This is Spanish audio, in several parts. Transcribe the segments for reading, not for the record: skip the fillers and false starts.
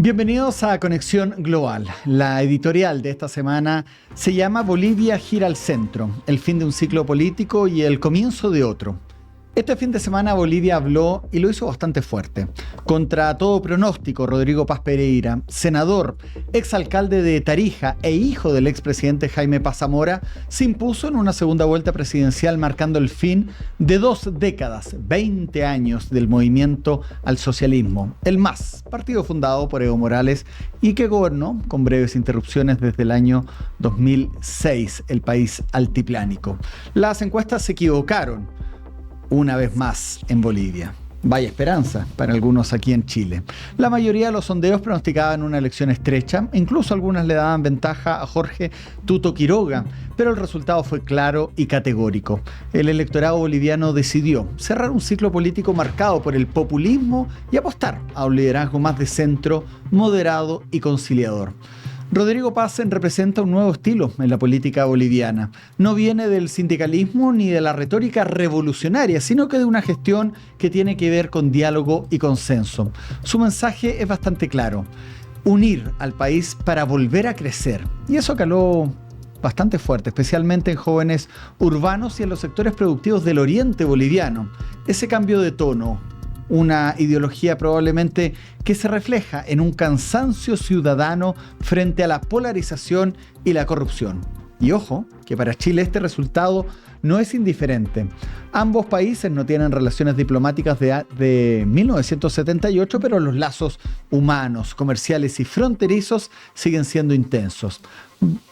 Bienvenidos a Conexión Global. La editorial de esta semana se llama Bolivia gira al centro, el fin de un ciclo político y el comienzo de otro. Este fin de semana Bolivia habló, y lo hizo bastante fuerte, contra todo pronóstico. Rodrigo Paz Pereira, senador, exalcalde de Tarija e hijo del expresidente Jaime Paz Zamora, se impuso en una segunda vuelta presidencial marcando el fin de 2 décadas, 20 años del movimiento al socialismo, el MAS, partido fundado por Evo Morales y que gobernó con breves interrupciones desde el año 2006 el país altiplánico. Las encuestas se equivocaron una vez más en Bolivia. Vaya esperanza para algunos aquí en Chile. La mayoría de los sondeos pronosticaban una elección estrecha, incluso algunas le daban ventaja a Jorge Tuto Quiroga, pero el resultado fue claro y categórico. El electorado boliviano decidió cerrar un ciclo político marcado por el populismo y apostar a un liderazgo más de centro, moderado y conciliador. Rodrigo Paz representa un nuevo estilo en la política boliviana. No viene del sindicalismo ni de la retórica revolucionaria, sino que de una gestión que tiene que ver con diálogo y consenso. Su mensaje es bastante claro: unir al país para volver a crecer. Y eso caló bastante fuerte, especialmente en jóvenes urbanos y en los sectores productivos del oriente boliviano. Ese cambio de tono, una ideología probablemente que se refleja en un cansancio ciudadano frente a la polarización y la corrupción. Y ojo, que para Chile este resultado no es indiferente. Ambos países no tienen relaciones diplomáticas de 1978, pero los lazos humanos, comerciales y fronterizos siguen siendo intensos.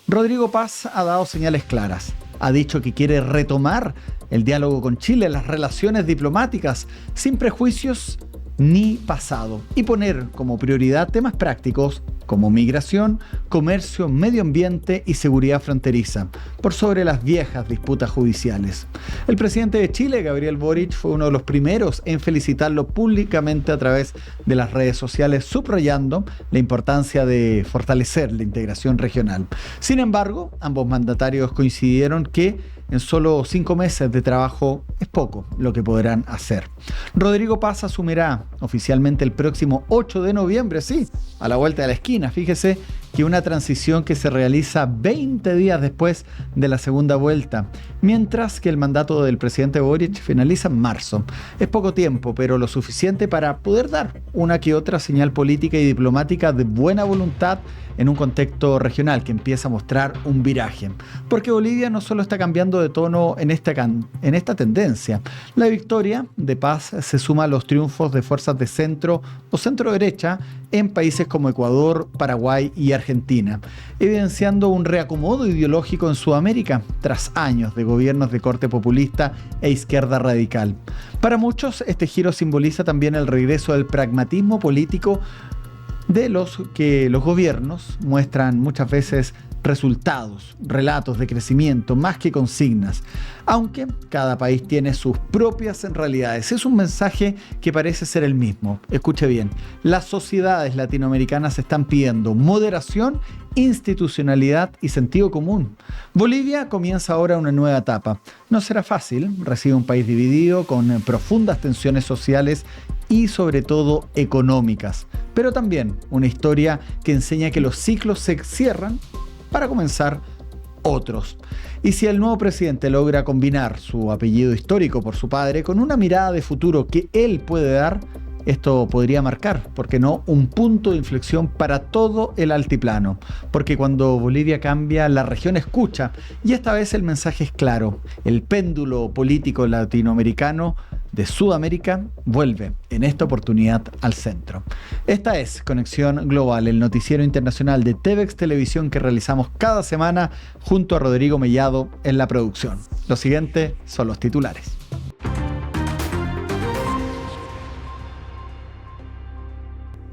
Rodrigo Paz ha dado señales claras. Ha dicho que quiere retomar el diálogo con Chile, las relaciones diplomáticas, sin prejuicios ni pasado, y poner como prioridad temas prácticos como migración, comercio, medio ambiente y seguridad fronteriza, por sobre las viejas disputas judiciales. El presidente de Chile, Gabriel Boric, fue uno de los primeros en felicitarlo públicamente a través de las redes sociales, subrayando la importancia de fortalecer la integración regional. Sin embargo, ambos mandatarios coincidieron que en solo 5 meses de trabajo es poco lo que podrán hacer. Rodrigo Paz asumirá oficialmente el próximo 8 de noviembre, sí, a la vuelta de la esquina. Fíjese que una transición que se realiza 20 días después de la segunda vuelta, mientras que el mandato del presidente Boric finaliza en marzo. Es poco tiempo, pero lo suficiente para poder dar una que otra señal política y diplomática de buena voluntad en un contexto regional que empieza a mostrar un viraje. Porque Bolivia no solo está cambiando de tono en esta tendencia. La victoria de Paz se suma a los triunfos de fuerzas de centro o centro-derecha en países como Ecuador, Paraguay y Argentina, evidenciando un reacomodo ideológico en Sudamérica tras años de gobiernos de corte populista e izquierda radical. Para muchos, este giro simboliza también el regreso del pragmatismo político de los que los gobiernos muestran muchas veces resultados, relatos de crecimiento, más que consignas, aunque cada país tiene sus propias realidades. Es un mensaje que parece ser el mismo. Escuche bien, las sociedades latinoamericanas están pidiendo moderación, institucionalidad y sentido común. Bolivia comienza ahora una nueva etapa. No será fácil, recibe un país dividido con profundas tensiones sociales y sobre todo económicas, pero también una historia que enseña que los ciclos se cierran para comenzar otros. Y si el nuevo presidente logra combinar su apellido histórico por su padre con una mirada de futuro que él puede dar, esto podría marcar, ¿por qué no?, un punto de inflexión para todo el altiplano. Porque cuando Bolivia cambia, la región escucha. Y esta vez el mensaje es claro. El péndulo político latinoamericano de Sudamérica vuelve en esta oportunidad al centro. Esta es Conexión Global, el noticiero internacional de TVX Televisión que realizamos cada semana junto a Rodrigo Mellado en la producción. Lo siguiente son los titulares.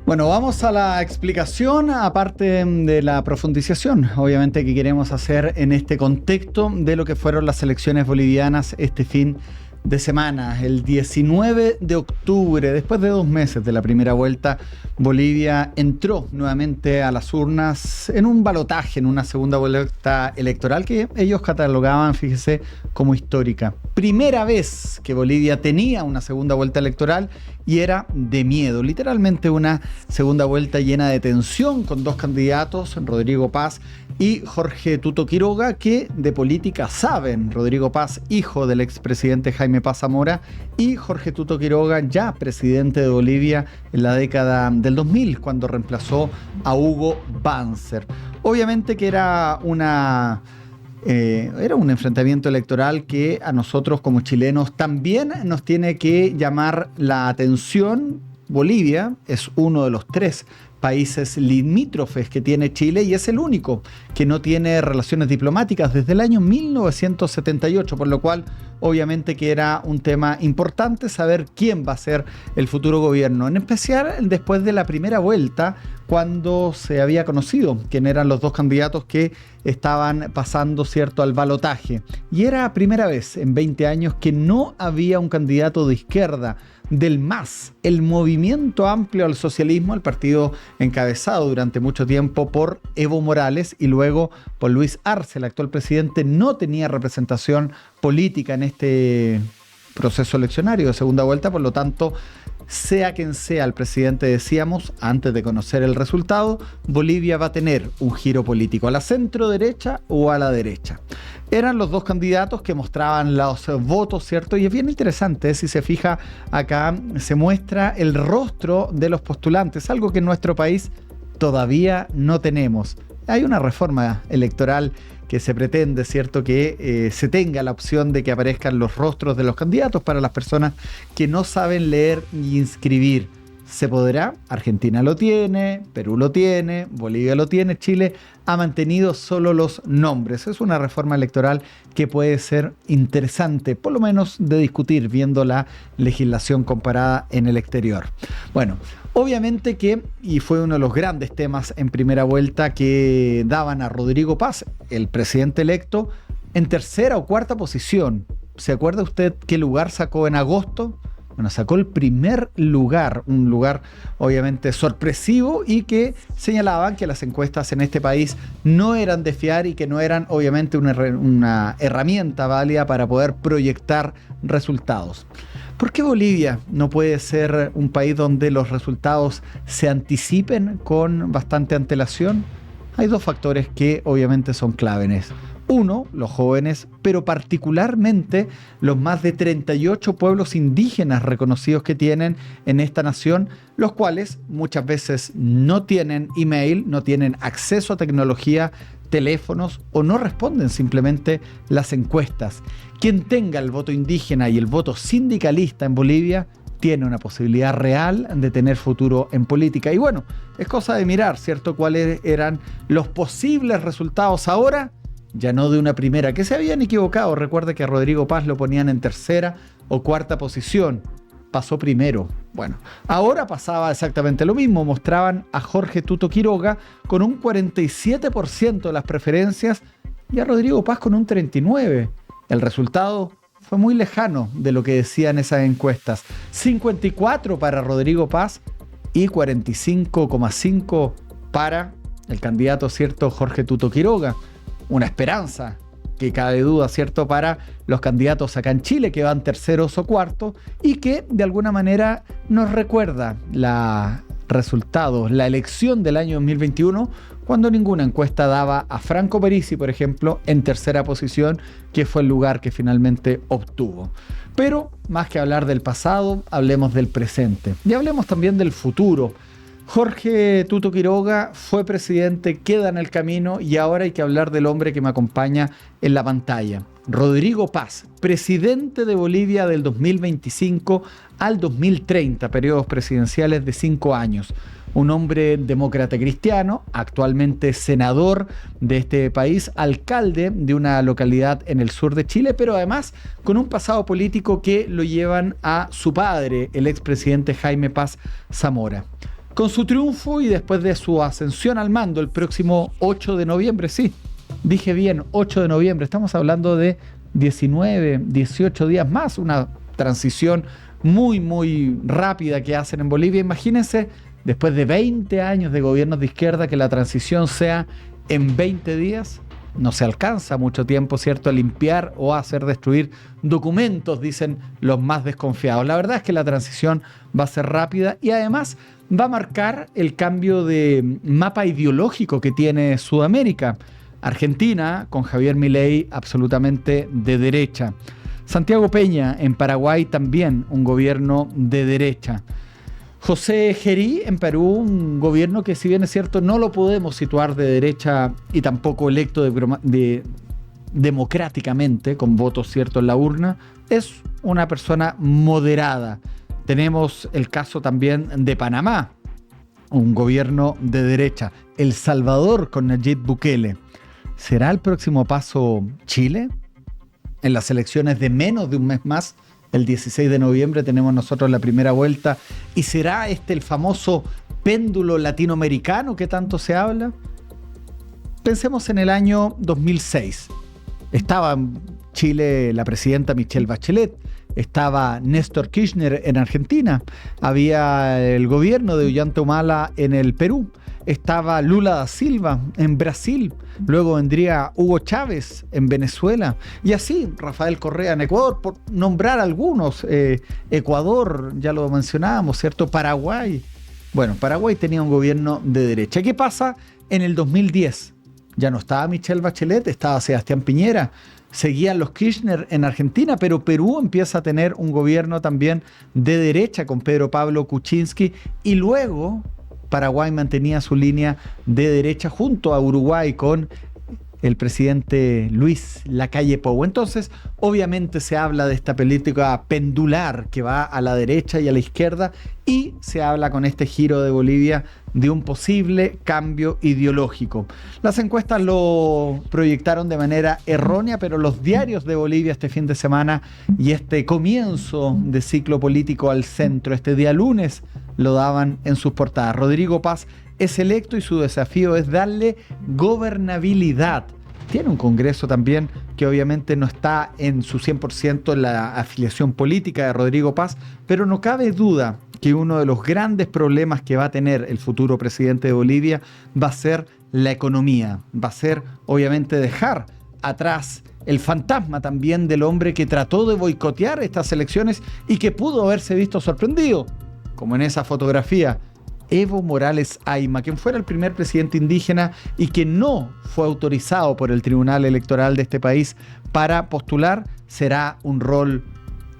Bueno, vamos a la explicación, aparte de la profundización, obviamente, que queremos hacer en este contexto de lo que fueron las elecciones bolivianas este fin de semana, el 19 de octubre, después de 2 meses de la primera vuelta, Bolivia entró nuevamente a las urnas en un balotaje, en una segunda vuelta electoral que ellos catalogaban, fíjese, como histórica. Primera vez que Bolivia tenía una segunda vuelta electoral y era de miedo, literalmente una segunda vuelta llena de tensión con 2 candidatos, Rodrigo Paz y Jorge Tuto Quiroga, que de política saben. Rodrigo Paz, hijo del expresidente Jaime Paz Zamora, y Jorge Tuto Quiroga, ya presidente de Bolivia en la década del 2000, cuando reemplazó a Hugo Banzer. Obviamente que era un enfrentamiento electoral que a nosotros como chilenos también nos tiene que llamar la atención. Bolivia es uno de los 3 países limítrofes que tiene Chile y es el único que no tiene relaciones diplomáticas desde el año 1978, por lo cual obviamente que era un tema importante saber quién va a ser el futuro gobierno, en especial después de la primera vuelta, cuando se había conocido quién eran los 2 candidatos que estaban pasando, ¿cierto?, al balotaje. Y era primera vez en 20 años que no había un candidato de izquierda, del MAS, el Movimiento Amplio al Socialismo, el partido encabezado durante mucho tiempo por Evo Morales y luego por Luis Arce, el actual presidente, no tenía representación política en este proceso eleccionario de segunda vuelta. Por lo tanto, sea quien sea el presidente, decíamos, antes de conocer el resultado, Bolivia va a tener un giro político a la centro derecha o a la derecha. Eran los 2 candidatos que mostraban los votos, ¿cierto? Y es bien interesante, si se fija acá, se muestra el rostro de los postulantes, algo que en nuestro país todavía no tenemos. Hay una reforma electoral que se pretende, ¿cierto?, que se tenga la opción de que aparezcan los rostros de los candidatos para las personas que no saben leer y inscribir. ¿Se podrá? Argentina lo tiene, Perú lo tiene, Bolivia lo tiene, Chile ha mantenido solo los nombres. Es una reforma electoral que puede ser interesante, por lo menos de discutir, viendo la legislación comparada en el exterior. Bueno, obviamente que, y fue uno de los grandes temas en primera vuelta, que daban a Rodrigo Paz, el presidente electo, en tercera o cuarta posición. ¿Se acuerda usted qué lugar sacó en agosto? Bueno, sacó el primer lugar, un lugar obviamente sorpresivo y que señalaban que las encuestas en este país no eran de fiar y que no eran obviamente una herramienta válida para poder proyectar resultados. ¿Por qué Bolivia no puede ser un país donde los resultados se anticipen con bastante antelación? Hay 2 factores que obviamente son claves. Uno, los jóvenes, pero particularmente los más de 38 pueblos indígenas reconocidos que tienen en esta nación, los cuales muchas veces no tienen email, no tienen acceso a tecnología, teléfonos o no responden simplemente las encuestas. Quien tenga el voto indígena y el voto sindicalista en Bolivia tiene una posibilidad real de tener futuro en política. Y bueno, es cosa de mirar, ¿cierto?, cuáles eran los posibles resultados ahora. Ya no de una primera, que se habían equivocado. Recuerde que a Rodrigo Paz lo ponían en tercera o cuarta posición. Pasó primero. Bueno, ahora pasaba exactamente lo mismo. Mostraban a Jorge Tuto Quiroga con un 47% de las preferencias y a Rodrigo Paz con un 39%. El resultado fue muy lejano de lo que decían esas encuestas. 54 para Rodrigo Paz y 45,5 para el candidato, ¿cierto?, Jorge Tuto Quiroga. Una esperanza que cabe duda, ¿cierto?, para los candidatos acá en Chile, que van terceros o cuartos, y que de alguna manera nos recuerda la resultados, la elección del año 2021, cuando ninguna encuesta daba a Franco Parisi, por ejemplo, en tercera posición, que fue el lugar que finalmente obtuvo. Pero más que hablar del pasado, hablemos del presente y hablemos también del futuro. Jorge Tuto Quiroga fue presidente, queda en el camino y ahora hay que hablar del hombre que me acompaña en la pantalla. Rodrigo Paz, presidente de Bolivia del 2025 al 2030, periodos presidenciales de 5 años. Un hombre demócrata cristiano, actualmente senador de este país, alcalde de una localidad en el sur de Chile, pero además con un pasado político que lo llevan a su padre, el expresidente Jaime Paz Zamora. Con su triunfo y después de su ascensión al mando el próximo 8 de noviembre, sí, dije bien, 8 de noviembre, estamos hablando de 19, 18 días más, una transición muy, muy rápida que hacen en Bolivia. Imagínense, después de 20 años de gobiernos de izquierda, que la transición sea en 20 días. No se alcanza mucho tiempo, ¿cierto?, a limpiar o a hacer destruir documentos, dicen los más desconfiados. La verdad es que la transición va a ser rápida y además va a marcar el cambio de mapa ideológico que tiene Sudamérica. Argentina, con Javier Milei, absolutamente de derecha. Santiago Peña, en Paraguay, también un gobierno de derecha. José Gerí, en Perú, un gobierno que, si bien es cierto, no lo podemos situar de derecha y tampoco electo democráticamente, con votos ciertos en la urna, es una persona moderada. Tenemos el caso también de Panamá, un gobierno de derecha. El Salvador con Nayib Bukele. ¿Será el próximo paso Chile? En las elecciones de menos de un mes más, el 16 de noviembre, tenemos nosotros la primera vuelta. ¿Y será este el famoso péndulo latinoamericano que tanto se habla? Pensemos en el año 2006. Estaba en Chile la presidenta Michelle Bachelet, estaba Néstor Kirchner en Argentina, había el gobierno de Ollanta Humala en el Perú, estaba Lula da Silva en Brasil, luego vendría Hugo Chávez en Venezuela y así Rafael Correa en Ecuador, por nombrar algunos. Ecuador, ya lo mencionábamos, ¿cierto? Paraguay. Bueno, Paraguay tenía un gobierno de derecha. ¿Qué pasa en el 2010? Ya no estaba Michelle Bachelet, estaba Sebastián Piñera, seguían los Kirchner en Argentina, pero Perú empieza a tener un gobierno también de derecha con Pedro Pablo Kuczynski y luego Paraguay mantenía su línea de derecha junto a Uruguay con el presidente Luis Lacalle Pou. Entonces, obviamente se habla de esta política pendular que va a la derecha y a la izquierda y se habla con este giro de Bolivia de un posible cambio ideológico. Las encuestas lo proyectaron de manera errónea, pero los diarios de Bolivia este fin de semana y este comienzo de ciclo político al centro, este día lunes, lo daban en sus portadas. Rodrigo Paz es electo y su desafío es darle gobernabilidad. Tiene un Congreso también que obviamente no está en su 100% en la afiliación política de Rodrigo Paz, pero no cabe duda que uno de los grandes problemas que va a tener el futuro presidente de Bolivia va a ser la economía, va a ser obviamente dejar atrás el fantasma también del hombre que trató de boicotear estas elecciones y que pudo haberse visto sorprendido, como en esa fotografía. Evo Morales Ayma, quien fuera el primer presidente indígena y que no fue autorizado por el Tribunal Electoral de este país para postular, será un rol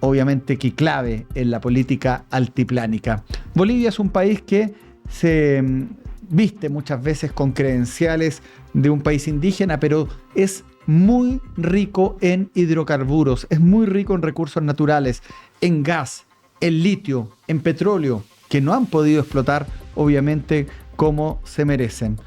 obviamente que clave en la política altiplánica. Bolivia es un país que se viste muchas veces con credenciales de un país indígena, pero es muy rico en hidrocarburos, es muy rico en recursos naturales, en gas, en litio, en petróleo, que no han podido explotar, obviamente, como se merecen.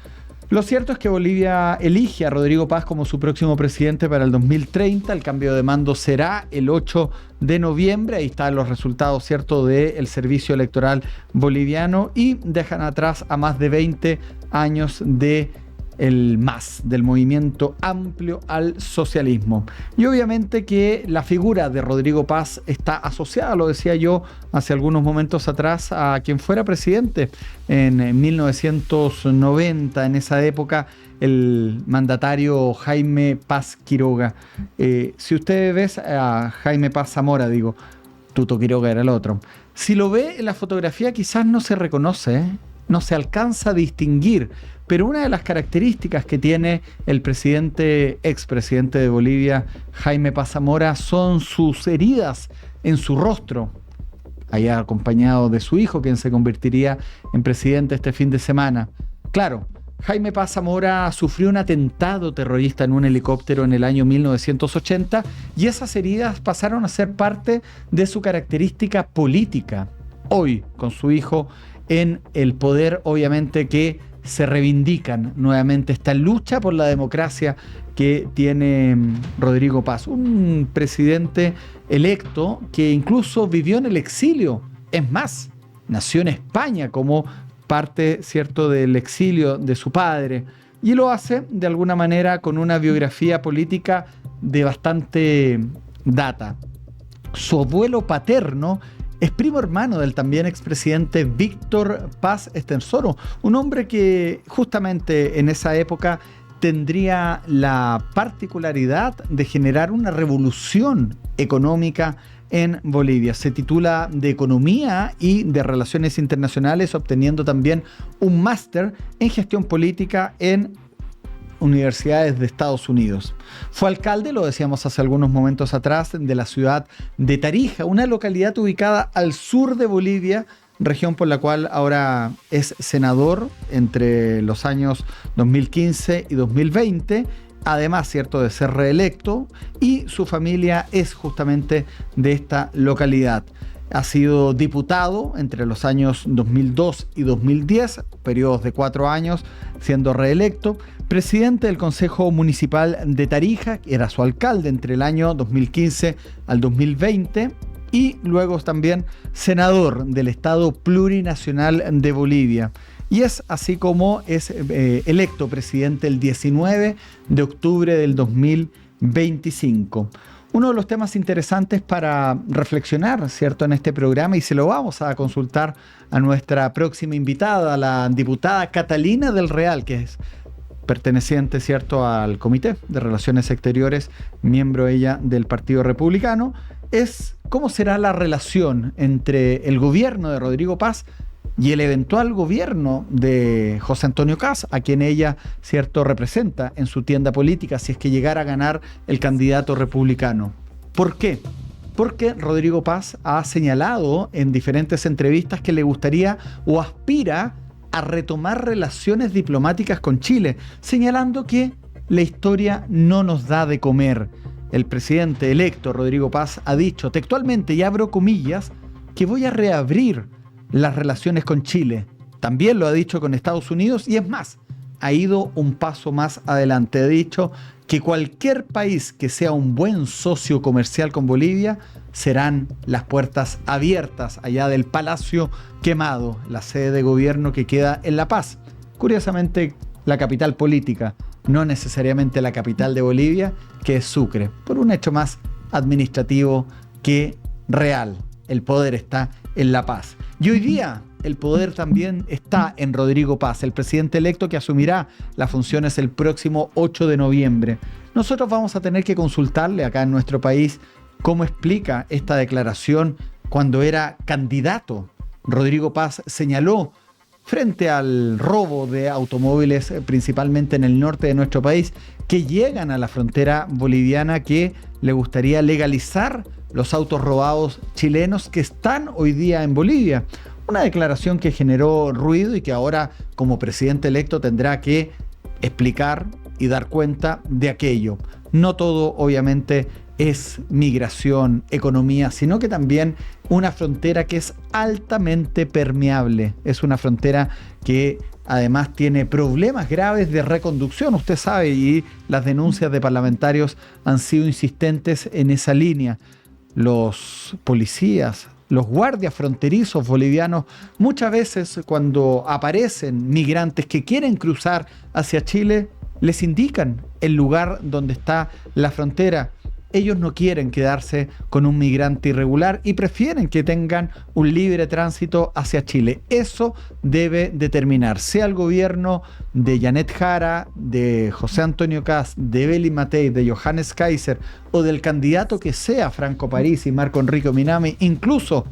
Lo cierto es que Bolivia elige a Rodrigo Paz como su próximo presidente para el 2030. El cambio de mando será el 8 de noviembre. Ahí están los resultados, ¿cierto?, del servicio electoral boliviano y dejan atrás a más de 20 años de el MAS, del Movimiento Amplio al Socialismo. Y obviamente que la figura de Rodrigo Paz está asociada, lo decía yo hace algunos momentos atrás, a quien fuera presidente en 1990, en esa época, el mandatario Jaime Paz Quiroga. Si usted ve a Jaime Paz Zamora, digo, Tuto Quiroga era el otro. Si lo ve en la fotografía quizás no se reconoce, no se alcanza a distinguir, pero una de las características que tiene el expresidente de Bolivia, Jaime Paz Zamora, son sus heridas en su rostro, allá acompañado de su hijo, quien se convertiría en presidente este fin de semana. Claro, Jaime Paz Zamora sufrió un atentado terrorista en un helicóptero en el año 1980 y esas heridas pasaron a ser parte de su característica política. Hoy, con su hijo en el poder, obviamente que se reivindican nuevamente esta lucha por la democracia que tiene Rodrigo Paz, un presidente electo que incluso vivió en el exilio. Es más, nació en España como parte, ¿cierto?, del exilio de su padre y lo hace de alguna manera con una biografía política de bastante data. Su abuelo paterno es primo hermano del también expresidente Víctor Paz Estenssoro, un hombre que justamente en esa época tendría la particularidad de generar una revolución económica en Bolivia. Se titula de Economía y de Relaciones Internacionales, obteniendo también un máster en Gestión Política en universidades de Estados Unidos. Fue alcalde, lo decíamos hace algunos momentos atrás, de la ciudad de Tarija, una localidad ubicada al sur de Bolivia, región por la cual ahora es senador entre los años 2015 y 2020, además, cierto, de ser reelecto, y su familia es justamente de esta localidad. Ha sido diputado entre los años 2002 y 2010, periodos de 4 años, siendo reelecto, presidente del Consejo Municipal de Tarija, que era su alcalde entre el año 2015 al 2020, y luego también senador del Estado Plurinacional de Bolivia. Y es así como es electo presidente el 19 de octubre del 2025. Uno de los temas interesantes para reflexionar, ¿cierto?, en este programa, y se lo vamos a consultar a nuestra próxima invitada, la diputada Catalina del Real, que es perteneciente, ¿cierto?, al Comité de Relaciones Exteriores, miembro ella del Partido Republicano, es cómo será la relación entre el gobierno de Rodrigo Paz y el eventual gobierno de José Antonio Kast, a quien ella, cierto, representa en su tienda política, si es que llegara a ganar el candidato republicano. ¿Por qué? Porque Rodrigo Paz ha señalado en diferentes entrevistas que le gustaría o aspira a retomar relaciones diplomáticas con Chile, señalando que la historia no nos da de comer. El presidente electo Rodrigo Paz ha dicho textualmente, y abro comillas, que voy a reabrir las relaciones con Chile. También lo ha dicho con Estados Unidos, y es más, ha ido un paso más adelante. Ha dicho que cualquier país que sea un buen socio comercial con Bolivia, serán las puertas abiertas allá del Palacio Quemado, la sede de gobierno que queda en La Paz. Curiosamente, la capital política, no necesariamente la capital de Bolivia, que es Sucre, por un hecho más administrativo que real. El poder está en La Paz. Y hoy día el poder también está en Rodrigo Paz, el presidente electo que asumirá las funciones el próximo 8 de noviembre. Nosotros vamos a tener que consultarle acá en nuestro país cómo explica esta declaración cuando era candidato. Rodrigo Paz señaló frente al robo de automóviles, principalmente en el norte de nuestro país, que llegan a la frontera boliviana, que le gustaría legalizar los autos robados chilenos que están hoy día en Bolivia. Una declaración que generó ruido y que ahora, como presidente electo, tendrá que explicar y dar cuenta de aquello. No todo, obviamente, es migración, economía, sino que también una frontera que es altamente permeable. Es una frontera que además tiene problemas graves de reconducción, usted sabe, y las denuncias de parlamentarios han sido insistentes en esa línea. Los policías, los guardias fronterizos bolivianos, muchas veces cuando aparecen migrantes que quieren cruzar hacia Chile, les indican el lugar donde está la frontera. Ellos no quieren quedarse con un migrante irregular y prefieren que tengan un libre tránsito hacia Chile. Eso debe determinar, sea el gobierno de Janet Jara, de José Antonio Kast, de Beli Matei, de Johannes Kaiser o del candidato que sea, Franco Parisi, Marco Enrique Minami, incluso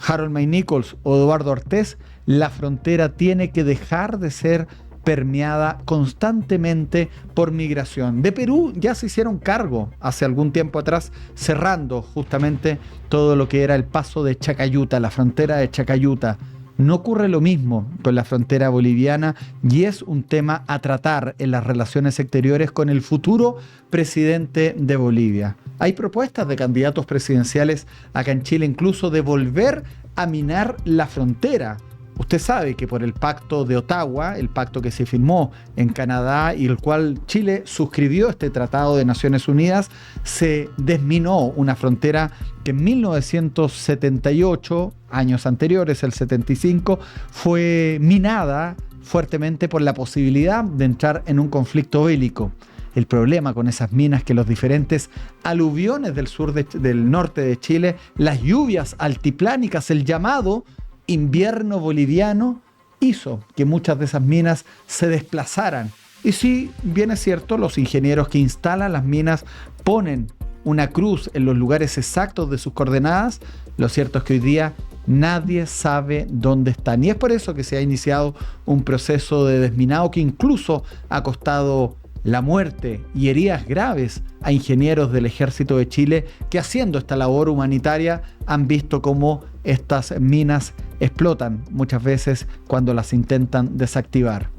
Harold May Nichols o Eduardo Ortiz, la frontera tiene que dejar de ser permeada constantemente por migración. De Perú ya se hicieron cargo hace algún tiempo atrás, cerrando justamente todo lo que era el paso de Chacayuta, la frontera de Chacayuta. No ocurre lo mismo con la frontera boliviana y es un tema a tratar en las relaciones exteriores con el futuro presidente de Bolivia. Hay propuestas de candidatos presidenciales acá en Chile, incluso de volver a minar la frontera. Usted sabe que por el pacto de Ottawa, el pacto que se firmó en Canadá y el cual Chile suscribió este tratado de Naciones Unidas, se desminó una frontera que en 1978, años anteriores, el 75, fue minada fuertemente por la posibilidad de entrar en un conflicto bélico. el problema con esas minas que los diferentes aluviones del norte de Chile, las lluvias altiplánicas, el llamado invierno boliviano, hizo que muchas de esas minas se desplazaran. Y sí, bien es cierto, los ingenieros que instalan las minas ponen una cruz en los lugares exactos de sus coordenadas. Lo cierto es que hoy día nadie sabe dónde están. Y es por eso que se ha iniciado un proceso de desminado que incluso ha costado la muerte y heridas graves a ingenieros del Ejército de Chile que, haciendo esta labor humanitaria, han visto cómo estas minas explotan muchas veces cuando las intentan desactivar.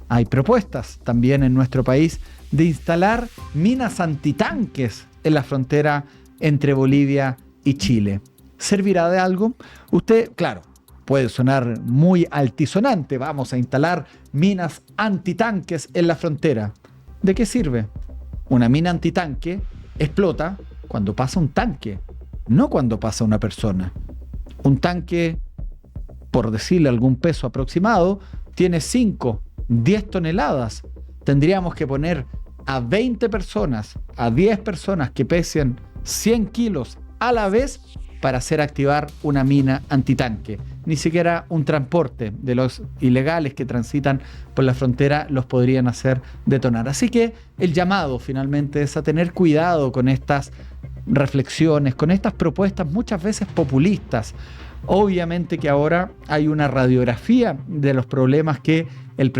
Hay propuestas también en nuestro país de instalar minas antitanques en la frontera entre Bolivia y Chile. ¿Servirá de algo? Usted, claro, puede sonar muy altisonante. Vamos a instalar minas antitanques en la frontera. ¿De qué sirve? Una mina antitanque explota cuando pasa un tanque, no cuando pasa una persona. Un tanque, por decirle algún peso aproximado, tiene 5, 10 toneladas. Tendríamos que poner a 20 personas, a 10 personas que pesen 100 kilos a la vez para hacer activar una mina antitanque. Ni siquiera un transporte de los ilegales que transitan por la frontera los podrían hacer detonar. Así que el llamado finalmente es a tener cuidado con estas reflexiones, con estas propuestas muchas veces populistas. Obviamente que ahora hay una radiografía de los problemas que el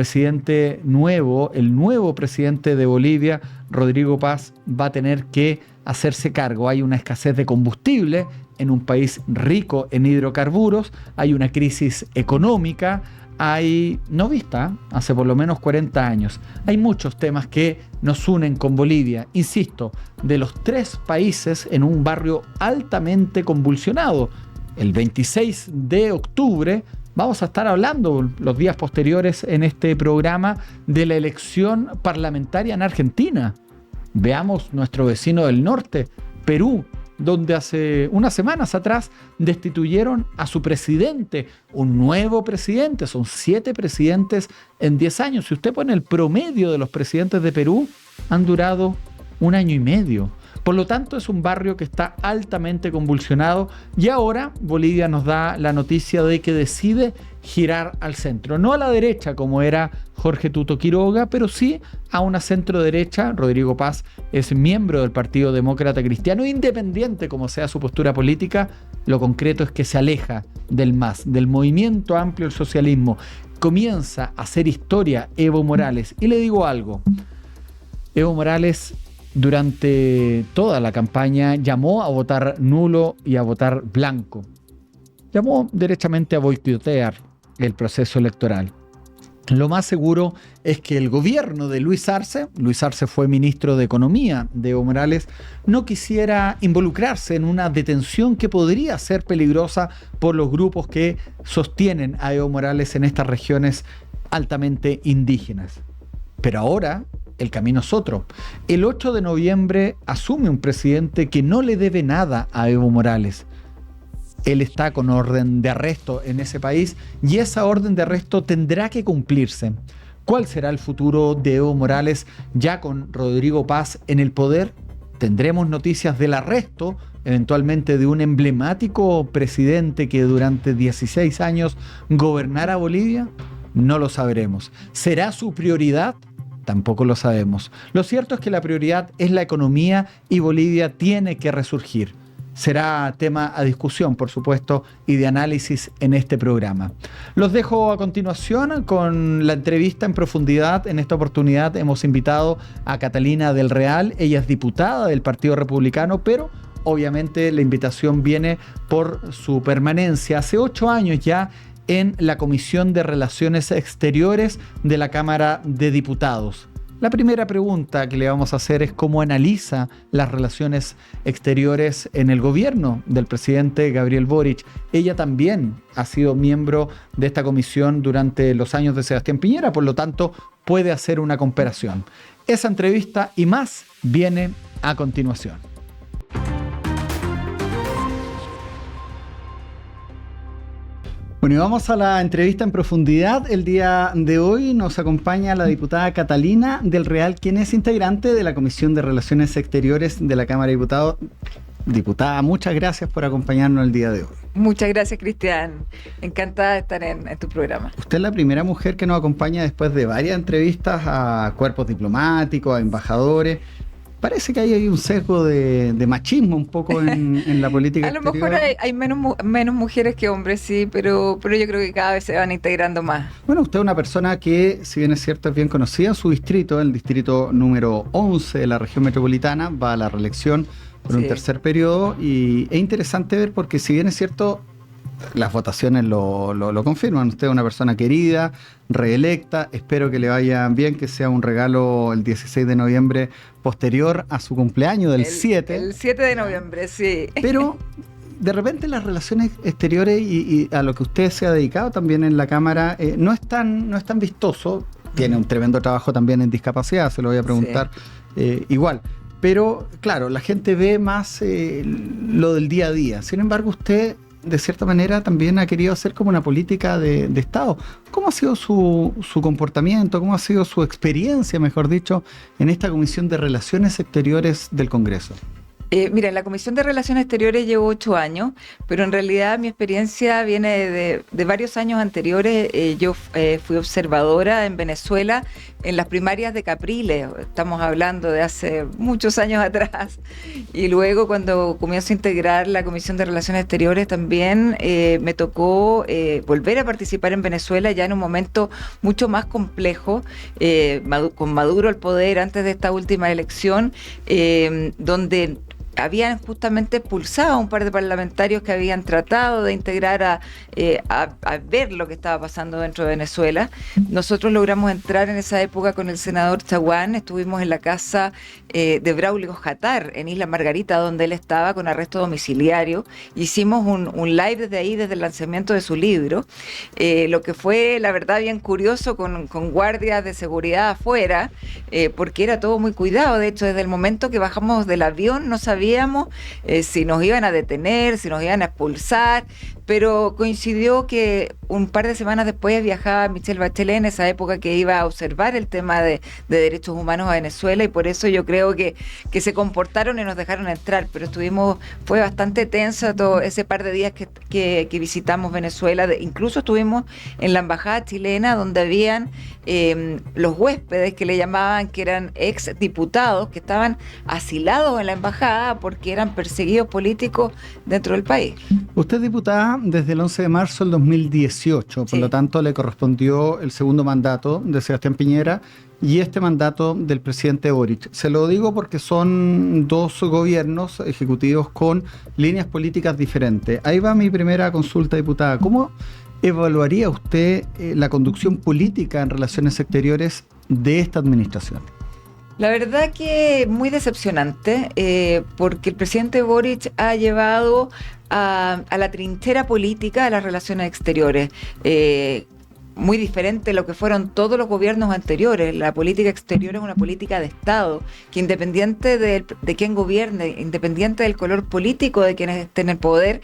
nuevo presidente de Bolivia, Rodrigo Paz, va a tener que hacerse cargo. Hay una escasez de combustible en un país rico en hidrocarburos, hay una crisis económica, hay, no vista, hace por lo menos 40 años. Hay muchos temas que nos unen con Bolivia, insisto, de los 3 países en un barrio altamente convulsionado. El 26 de octubre vamos a estar hablando los días posteriores en este programa de la elección parlamentaria en Argentina. Veamos nuestro vecino del norte, Perú, donde hace unas semanas atrás destituyeron a su presidente, un nuevo presidente. Son 7 presidentes en 10 años. Si usted pone el promedio de los presidentes de Perú, han durado 1 año y medio. Por lo tanto, es un barrio que está altamente convulsionado y ahora Bolivia nos da la noticia de que decide girar al centro. No a la derecha como era Jorge Tuto Quiroga, pero sí a una centro derecha. Rodrigo Paz es miembro del Partido Demócrata Cristiano, independiente como sea su postura política. Lo concreto es que se aleja del MAS, del Movimiento Amplio del Socialismo. Comienza a hacer historia Evo Morales. Y le digo algo, Evo Morales durante toda la campaña llamó a votar nulo y a votar blanco. Llamó derechamente a boicotear el proceso electoral. Lo más seguro es que el gobierno de Luis Arce fue ministro de Economía de Evo Morales, no quisiera involucrarse en una detención que podría ser peligrosa por los grupos que sostienen a Evo Morales en estas regiones altamente indígenas. Pero ahora el camino es otro. El 8 de noviembre asume un presidente que no le debe nada a Evo Morales. Él está con orden de arresto en ese país y esa orden de arresto tendrá que cumplirse. ¿Cuál será el futuro de Evo Morales ya con Rodrigo Paz en el poder? ¿Tendremos noticias del arresto eventualmente de un emblemático presidente que durante 16 años gobernara Bolivia? No lo sabremos. ¿Será su prioridad? Tampoco lo sabemos. Lo cierto es que la prioridad es la economía y Bolivia tiene que resurgir. Será tema a discusión, por supuesto, y de análisis en este programa. Los dejo a continuación con la entrevista en profundidad. En esta oportunidad hemos invitado a Catalina del Real. Ella es diputada del Partido Republicano, pero obviamente la invitación viene por su permanencia hace 8 años ya en la Comisión de Relaciones Exteriores de la Cámara de Diputados. La primera pregunta que le vamos a hacer es cómo analiza las relaciones exteriores en el gobierno del presidente Gabriel Boric. Ella también ha sido miembro de esta comisión durante los años de Sebastián Piñera, por lo tanto puede hacer una comparación. Esa entrevista y más viene a continuación. Bueno, y vamos a la entrevista en profundidad. El día de hoy nos acompaña la diputada Catalina del Real, quien es integrante de la Comisión de Relaciones Exteriores de la Cámara de Diputados. Diputada, muchas gracias por acompañarnos el día de hoy. Muchas gracias, Cristian. Encantada de estar en tu programa. Usted es la primera mujer que nos acompaña después de varias entrevistas a cuerpos diplomáticos, a embajadores. Parece que hay un sesgo de machismo un poco en la política A lo exterior. mejor hay menos mujeres que hombres, sí, pero yo creo que cada vez se van integrando más. Bueno, usted es una persona que, si bien es cierto, es bien conocida en su distrito, el distrito número 11 de la región metropolitana, va a la reelección por un tercer periodo, y es interesante ver porque, si bien es cierto, las votaciones lo confirman. Usted es una persona querida, reelecta. Espero que le vaya bien, que sea un regalo el 16 de noviembre posterior a su cumpleaños del 7. El 7 de noviembre, sí. Pero de repente las relaciones exteriores y a lo que usted se ha dedicado también en la Cámara no es tan vistoso. Tiene un tremendo trabajo también en discapacidad, se lo voy a preguntar igual. Pero claro, la gente ve más lo del día a día. Sin embargo, usted de cierta manera también ha querido hacer como una política de Estado. ¿Cómo ha sido su comportamiento? ¿Cómo ha sido su experiencia, mejor dicho, en esta Comisión de Relaciones Exteriores del Congreso? Mira, en la Comisión de Relaciones Exteriores llevo 8 años, pero en realidad mi experiencia viene de varios años anteriores. Yo fui observadora en Venezuela en las primarias de Capriles, estamos hablando de hace muchos años atrás, y luego cuando comienzo a integrar la Comisión de Relaciones Exteriores también me tocó volver a participar en Venezuela ya en un momento mucho más complejo, con Maduro al poder antes de esta última elección, donde habían justamente expulsado a un par de parlamentarios que habían tratado de integrar a ver lo que estaba pasando dentro de Venezuela. Nosotros logramos entrar en esa época con el senador Chaguán, estuvimos en la casa de Braulio Jatar, en Isla Margarita, donde él estaba con arresto domiciliario. Hicimos un live desde ahí, desde el lanzamiento de su libro, lo que fue, la verdad, bien curioso, con guardias de seguridad afuera, porque era todo muy cuidado. De hecho, desde el momento que bajamos del avión no sabíamos si nos iban a detener, si nos iban a expulsar, pero coincidió que un par de semanas después viajaba Michelle Bachelet, en esa época, que iba a observar el tema de derechos humanos a Venezuela, y por eso yo creo que se comportaron y nos dejaron entrar, pero fue bastante tenso todo ese par de días que visitamos Venezuela. Incluso estuvimos en la embajada chilena, donde habían los huéspedes, que le llamaban, que eran ex diputados que estaban asilados en la embajada porque eran perseguidos políticos dentro del país. Usted, diputada, desde el 11 de marzo del 2018, por lo tanto le correspondió el segundo mandato de Sebastián Piñera y este mandato del presidente Boric. Se lo digo porque son dos gobiernos ejecutivos con líneas políticas diferentes. Ahí va mi primera consulta, diputada. ¿Cómo evaluaría usted la conducción política en relaciones exteriores de esta administración? La verdad que muy decepcionante, porque el presidente Boric ha llevado a la trinchera política de las relaciones exteriores. Muy diferente a lo que fueron todos los gobiernos anteriores. La política exterior es una política de Estado, que independiente de quién gobierne, independiente del color político de quienes estén en el poder,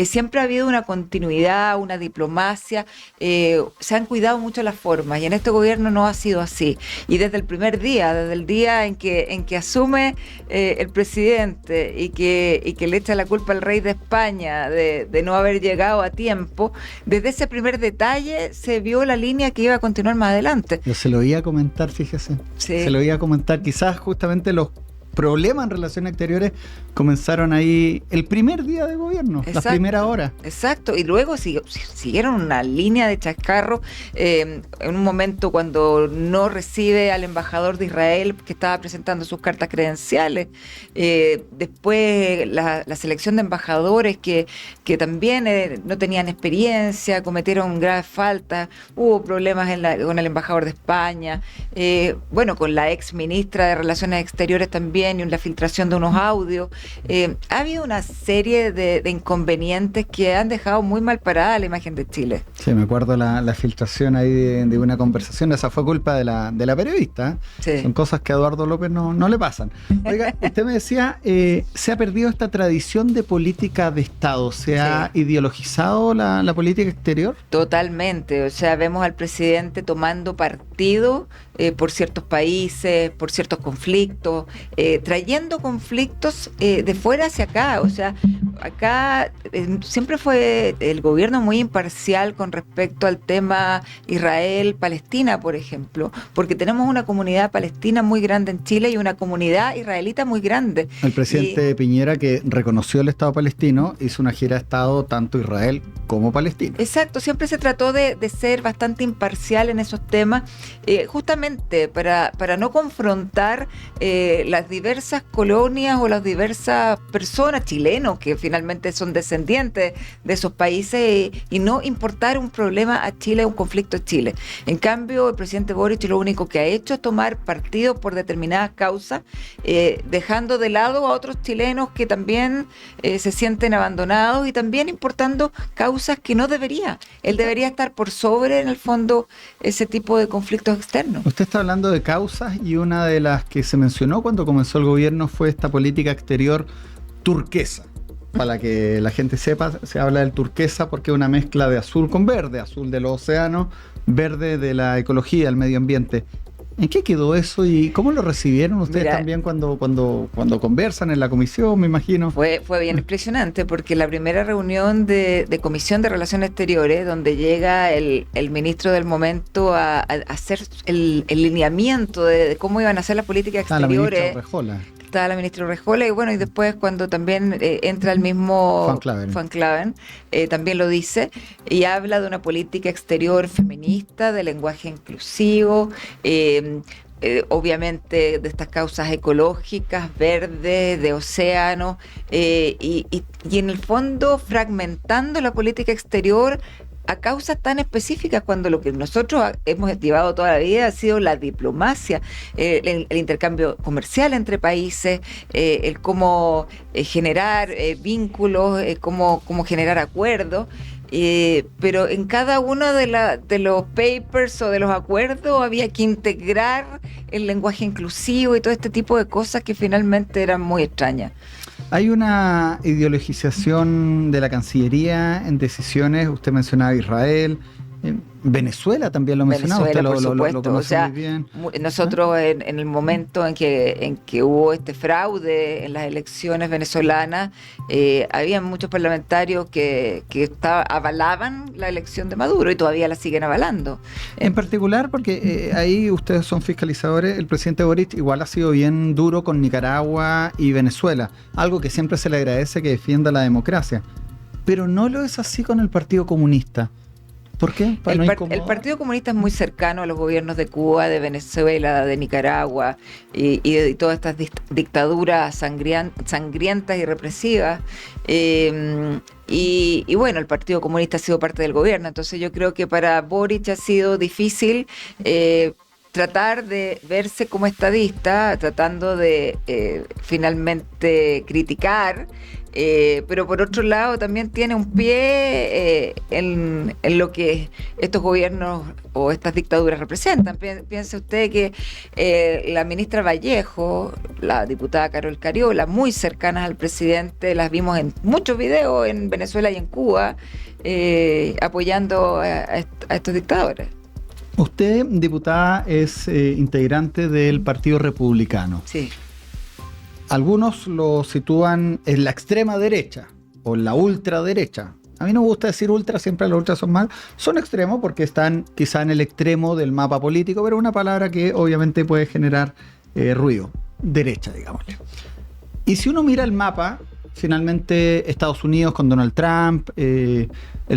siempre ha habido una continuidad, una diplomacia, se han cuidado mucho las formas, y en este gobierno no ha sido así. Y desde el primer día, desde el día en que asume el presidente y que le echa la culpa al rey de España de no haber llegado a tiempo, desde ese primer detalle se vio la línea que iba a continuar más adelante. Yo se lo iba a comentar, fíjese. Sí. Se lo iba a comentar. Quizás justamente los problemas en relaciones exteriores comenzaron ahí el primer día de gobierno, exacto, las primeras horas. Exacto, y luego siguieron una línea de chascarro, en un momento cuando no recibe al embajador de Israel que estaba presentando sus cartas credenciales, después la selección de embajadores que también no tenían experiencia, cometieron graves faltas, hubo problemas con el embajador de España, con la ex ministra de Relaciones Exteriores también, bien, y la filtración de unos audios. Ha habido una serie de inconvenientes que han dejado muy mal parada la imagen de Chile. Sí, me acuerdo la filtración ahí de una conversación, esa fue culpa de la periodista. Sí. Son cosas que a Eduardo López no le pasan. Oiga, usted me decía, se ha perdido esta tradición de política de Estado, ¿se ha ideologizado la política exterior? Totalmente, o sea, vemos al presidente tomando partido por ciertos países, por ciertos conflictos, trayendo conflictos de fuera hacia acá. O sea, acá siempre fue el gobierno muy imparcial con respecto al tema Israel-Palestina, por ejemplo, porque tenemos una comunidad palestina muy grande en Chile y una comunidad israelita muy grande. El presidente Piñera, que reconoció el Estado palestino, hizo una gira de Estado tanto Israel como Palestina. Exacto, siempre se trató de ser bastante imparcial en esos temas, justamente para no confrontar las diversas colonias o las diversas personas chilenos que finalmente son descendientes de esos países y no importar un problema a Chile, un conflicto a Chile. En cambio, el presidente Boric lo único que ha hecho es tomar partido por determinadas causas, dejando de lado a otros chilenos que también se sienten abandonados y también importando causas que no debería. Él debería estar por sobre, en el fondo, ese tipo de conflictos externos. Usted está hablando de causas y una de las que se mencionó cuando comenzó el gobierno fue esta política exterior turquesa. Para que la gente sepa, se habla del turquesa porque es una mezcla de azul con verde, azul de los océanos, verde de la ecología, el medio ambiente. ¿En qué quedó eso y cómo lo recibieron ustedes también cuando conversan en la comisión, me imagino? Fue bien impresionante porque la primera reunión de Comisión de Relaciones Exteriores, donde llega el ministro del momento a hacer el lineamiento de cómo iban a ser las políticas exteriores. La ministra Urrejola. Estaba la ministra Urrejola y bueno, y después cuando también entra el mismo Van Claven, también lo dice y habla de una política exterior feminista, de lenguaje inclusivo, obviamente de estas causas ecológicas, verdes, de océano, y en el fondo fragmentando la política exterior a causas tan específicas, cuando lo que nosotros hemos llevado toda la vida ha sido la diplomacia, el intercambio comercial entre países, el cómo generar vínculos, cómo generar acuerdos. Pero en cada uno de los papers o de los acuerdos había que integrar el lenguaje inclusivo y todo este tipo de cosas que finalmente eran muy extrañas. Hay una ideologización de la Cancillería en decisiones, usted mencionaba Israel, Venezuela también lo mencionaba, Venezuela, usted por supuesto. lo conoce muy bien. Nosotros en el momento en que hubo este fraude en las elecciones venezolanas, había muchos parlamentarios que avalaban la elección de Maduro y todavía la siguen avalando. En particular porque ahí ustedes son fiscalizadores, el presidente Boric igual ha sido bien duro con Nicaragua y Venezuela, algo que siempre se le agradece, que defienda la democracia, pero no lo es así con el Partido Comunista. ¿Por qué? El Partido Comunista es muy cercano a los gobiernos de Cuba, de Venezuela, de Nicaragua y de todas estas dictaduras sangrientas y represivas. Y bueno, el Partido Comunista ha sido parte del gobierno, entonces yo creo que para Boric ha sido difícil tratar de verse como estadista, tratando de finalmente criticar, pero por otro lado también tiene un pie en lo que estos gobiernos o estas dictaduras representan. Piense usted que la ministra Vallejo, la diputada Carol Cariola, muy cercanas al presidente, las vimos en muchos videos en Venezuela y en Cuba, apoyando a estos dictadores. Usted, diputada, es integrante del Partido Republicano. Sí. Algunos lo sitúan en la extrema derecha o en la ultraderecha. A mí no me gusta decir ultra, siempre los ultras son mal. Son extremos porque están quizá en el extremo del mapa político, pero una palabra que obviamente puede generar ruido. Derecha, digámosle. Y si uno mira el mapa, finalmente Estados Unidos con Donald Trump, El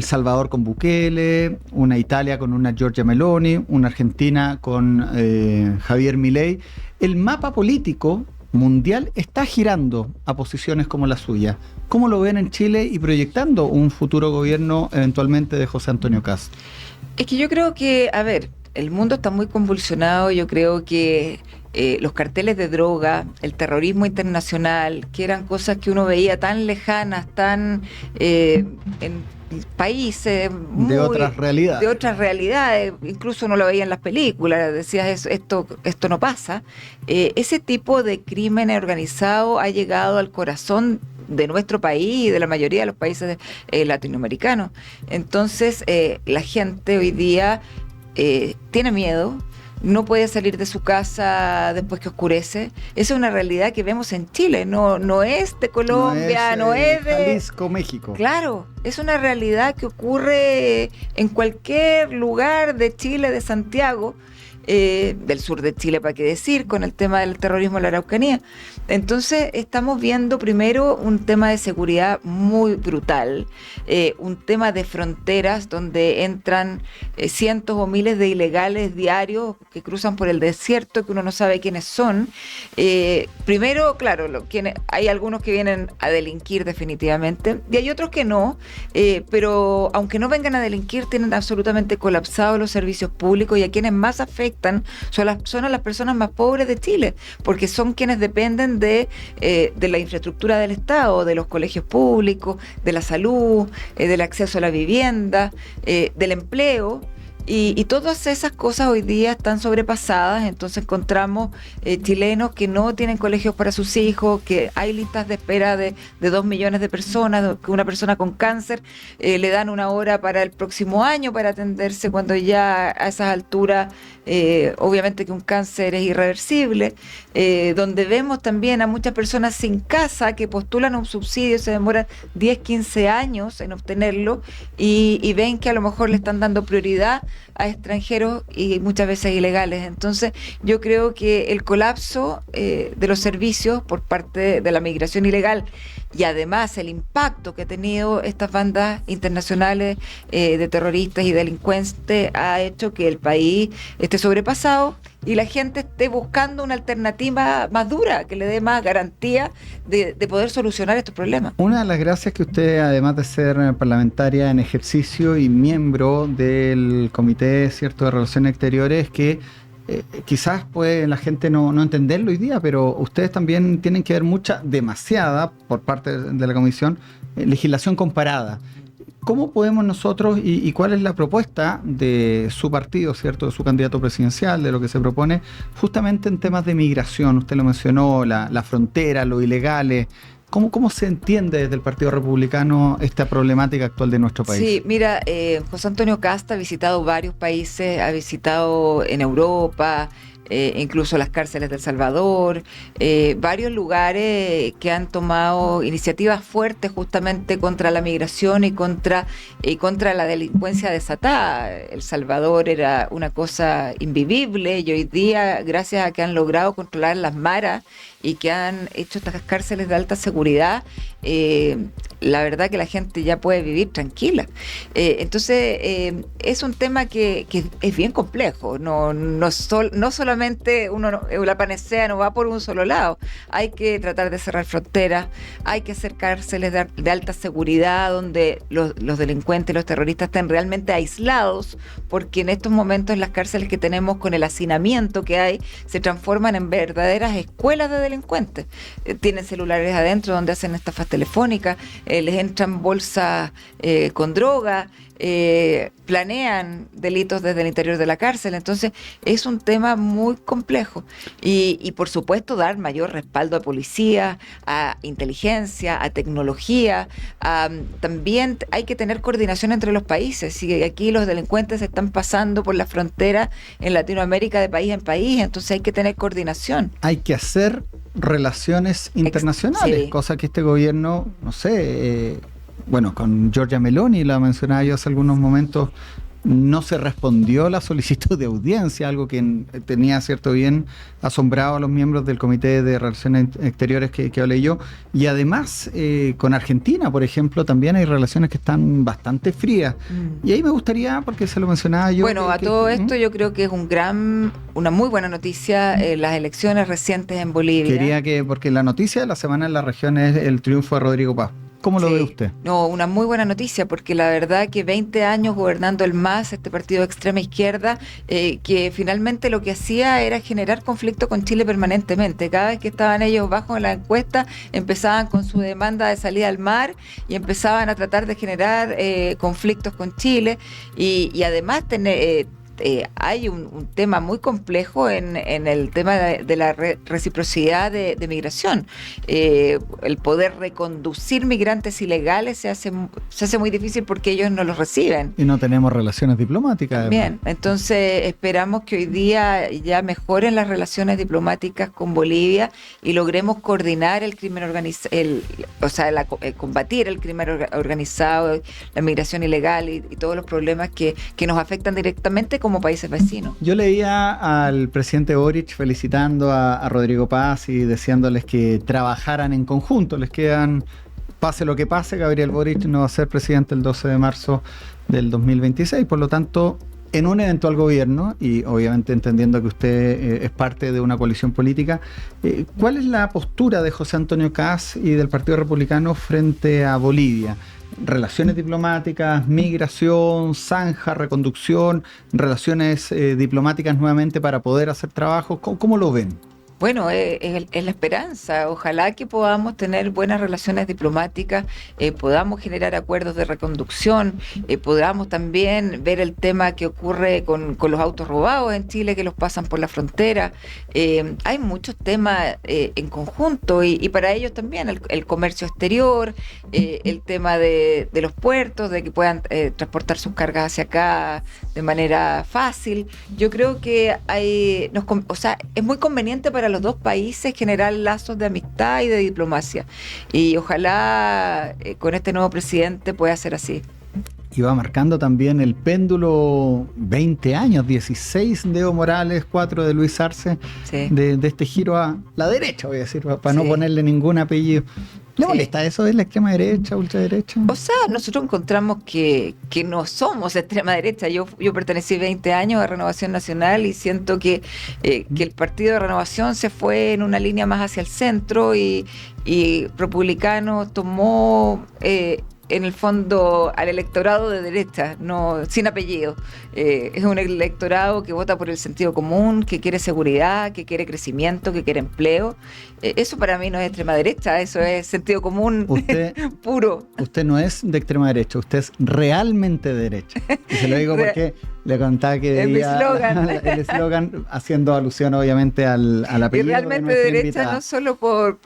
Salvador con Bukele, una Italia con una Giorgia Meloni, una Argentina con Javier Milei, el mapa político mundial está girando a posiciones como la suya. ¿Cómo lo ven en Chile y proyectando un futuro gobierno eventualmente de José Antonio Kast? Es que yo creo que, a ver, el mundo está muy convulsionado. Yo creo que los carteles de droga, el terrorismo internacional, que eran cosas que uno veía tan lejanas, tan en países de otras realidades. De otras realidades, incluso uno lo veía en las películas, decías esto no pasa. Ese tipo de crimen organizado ha llegado al corazón de nuestro país y de la mayoría de los países latinoamericanos. Entonces, la gente hoy día tiene miedo, no puede salir de su casa después que oscurece. Esa es una realidad que vemos en Chile, no es de Colombia, no es de Jalisco, México. Claro, es una realidad que ocurre en cualquier lugar de Chile, de Santiago, del sur de Chile, para qué decir, con el tema del terrorismo en la Araucanía. Entonces estamos viendo primero un tema de seguridad muy brutal, un tema de fronteras donde entran cientos o miles de ilegales diarios que cruzan por el desierto, que uno no sabe quiénes son. Primero, claro, hay algunos que vienen a delinquir definitivamente y hay otros que no, pero aunque no vengan a delinquir, tienen absolutamente colapsados los servicios públicos, y a quienes más afectan son a las personas más pobres de Chile, porque son quienes dependen de la infraestructura del Estado, de los colegios públicos, de la salud, del acceso a la vivienda, del empleo. Y todas esas cosas hoy día están sobrepasadas. Entonces encontramos chilenos que no tienen colegios para sus hijos, que hay listas de espera de 2 millones de personas, que una persona con cáncer le dan una hora para el próximo año para atenderse, cuando ya a esas alturas obviamente que un cáncer es irreversible, donde vemos también a muchas personas sin casa que postulan un subsidio, se demoran 10, 15 años en obtenerlo, y ven que a lo mejor le están dando prioridad a extranjeros y muchas veces ilegales. Entonces yo creo que el colapso de los servicios por parte de la migración ilegal, y además el impacto que ha tenido estas bandas internacionales de terroristas y delincuentes, ha hecho que el país esté sobrepasado y la gente esté buscando una alternativa más dura, que le dé más garantía de poder solucionar estos problemas. Una de las gracias que usted, además de ser parlamentaria en ejercicio y miembro del Comité, ¿cierto?, de Relaciones Exteriores, es que quizás puede la gente no entenderlo hoy día, pero ustedes también tienen que ver demasiada, por parte de la Comisión, legislación comparada. ¿Cómo podemos nosotros, y cuál es la propuesta de su partido, ¿cierto?, de su candidato presidencial, de lo que se propone, justamente en temas de migración? Usted lo mencionó, la frontera, lo ilegales. ¿Cómo se entiende desde el Partido Republicano esta problemática actual de nuestro país? Sí, mira, José Antonio Cast ha visitado varios países, ha visitado en Europa, incluso las cárceles de El Salvador, varios lugares que han tomado iniciativas fuertes justamente contra la migración y contra la delincuencia desatada. El Salvador era una cosa invivible, y hoy día, gracias a que han logrado controlar las maras y que han hecho estas cárceles de alta seguridad, la verdad que la gente ya puede vivir tranquila. Entonces, es un tema que es bien complejo. No solamente la panacea no va por un solo lado. Hay que tratar de cerrar fronteras, hay que hacer cárceles de alta seguridad donde los delincuentes, los terroristas estén realmente aislados, porque en estos momentos las cárceles que tenemos, con el hacinamiento que hay, se transforman en verdaderas escuelas de delincuentes. Tienen celulares adentro donde hacen estafas telefónicas, les entran bolsas con droga, planean delitos desde el interior de la cárcel. Entonces es un tema muy complejo, y por supuesto dar mayor respaldo a policía, a inteligencia, a tecnología. También hay que tener coordinación entre los países. Si aquí los delincuentes están pasando por la frontera en Latinoamérica de país en país, entonces hay que tener coordinación. Hay que hacer relaciones internacionales, sí. Cosa que este gobierno, no sé, con Giorgia Meloni, la mencionaba yo hace algunos momentos, no se respondió la solicitud de audiencia, algo que tenía cierto bien asombrado a los miembros del Comité de Relaciones Exteriores que hablé yo. Y además, con Argentina, por ejemplo, también hay relaciones que están bastante frías. Y ahí me gustaría, porque se lo mencionaba yo... Bueno, esto yo creo que es una muy buena noticia, las elecciones recientes en Bolivia. Porque la noticia de la semana en la región es el triunfo de Rodrigo Paz. ¿Cómo lo ve usted? No, una muy buena noticia, porque la verdad que 20 años gobernando el MAS, este partido de extrema izquierda, que finalmente lo que hacía era generar conflicto con Chile permanentemente. Cada vez que estaban ellos bajo la encuesta, empezaban con su demanda de salida al mar y empezaban a tratar de generar conflictos con Chile y además hay un tema muy complejo en el tema de la reciprocidad de migración. El poder reconducir migrantes ilegales se hace muy difícil porque ellos no los reciben. Y no tenemos relaciones diplomáticas. Bien, entonces esperamos que hoy día ya mejoren las relaciones diplomáticas con Bolivia y logremos coordinar el crimen organizado, combatir el crimen organizado, la migración ilegal y todos los problemas que nos afectan directamente como países vecinos. Yo leía al presidente Boric felicitando a Rodrigo Paz y deseándoles que trabajaran en conjunto. Les quedan, pase lo que pase, Gabriel Boric no va a ser presidente el 12 de marzo del 2026, por lo tanto, en un eventual gobierno, y obviamente entendiendo que usted es parte de una coalición política, ¿cuál es la postura de José Antonio Kast y del Partido Republicano frente a Bolivia? Relaciones diplomáticas, migración, zanja, reconducción, relaciones diplomáticas nuevamente para poder hacer trabajos. ¿Cómo lo ven? Bueno, es la esperanza. Ojalá que podamos tener buenas relaciones diplomáticas, podamos generar acuerdos de reconducción, podamos también ver el tema que ocurre con los autos robados en Chile, que los pasan por la frontera. Hay muchos temas en conjunto y para ellos también el comercio exterior, el tema de los puertos, de que puedan transportar sus cargas hacia acá de manera fácil. Yo creo que es muy conveniente para los dos países generar lazos de amistad y de diplomacia. Y ojalá con este nuevo presidente pueda ser así. Y va marcando también el péndulo 20 años, 16 de Evo Morales, 4 de Luis Arce, sí, de este giro a la derecha, voy a decir, para no ponerle ningún apellido. ¿Le molesta eso de la extrema derecha, ultraderecha? O sea, nosotros encontramos que no somos extrema derecha. Yo pertenecí 20 años a Renovación Nacional y siento que el Partido de Renovación se fue en una línea más hacia el centro y Republicano tomó en el fondo al electorado de derecha, no sin apellido. Es un electorado que vota por el sentido común, que quiere seguridad, que quiere crecimiento, que quiere empleo. Eso para mí no es extrema derecha, eso es sentido común puro. Usted no es de extrema derecha, usted es realmente de derecha. Y se lo digo porque le contaba que veía el eslogan haciendo alusión obviamente al apellido. Y realmente de derecha invitada. No solo por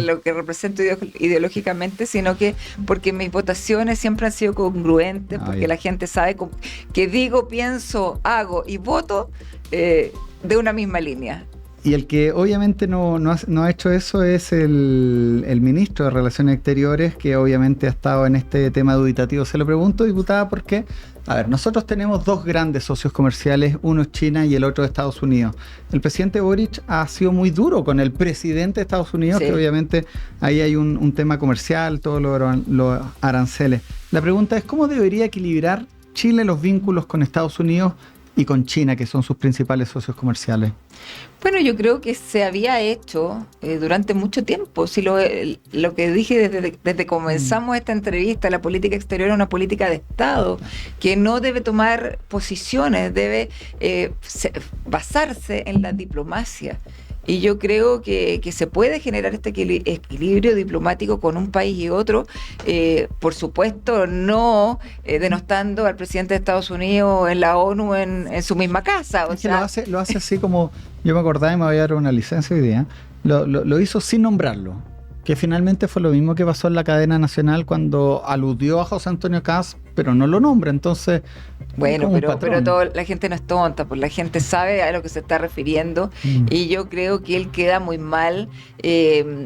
lo que represento ideológicamente, sino que porque mis votaciones siempre han sido congruentes, porque la gente sabe que digo, pienso, hago y voto de una misma línea. Y el que obviamente no ha hecho eso es el ministro de Relaciones Exteriores, que obviamente ha estado en este tema dubitativo. Se lo pregunto, diputada, porque, a ver, nosotros tenemos dos grandes socios comerciales, uno es China y el otro es Estados Unidos. El presidente Boric ha sido muy duro con el presidente de Estados Unidos, sí, que obviamente ahí hay un tema comercial, todos los aranceles. La pregunta es, ¿cómo debería equilibrar Chile los vínculos con Estados Unidos y con China, que son sus principales socios comerciales? Bueno, yo creo que se había hecho durante mucho tiempo. Si lo que dije desde comenzamos esta entrevista, la política exterior es una política de Estado que no debe tomar posiciones, debe basarse en la diplomacia. Y yo creo que se puede generar este equilibrio diplomático con un país y otro, por supuesto no denostando al presidente de Estados Unidos en la ONU en su misma casa. Que lo hace así como, yo me acordaba y me voy a dar una licencia hoy día, lo hizo sin nombrarlo, que finalmente fue lo mismo que pasó en la cadena nacional cuando aludió a José Antonio Kast, pero no lo nombra, entonces... Bueno, pero la gente no es tonta, pues la gente sabe a lo que se está refiriendo y yo creo que él queda muy mal.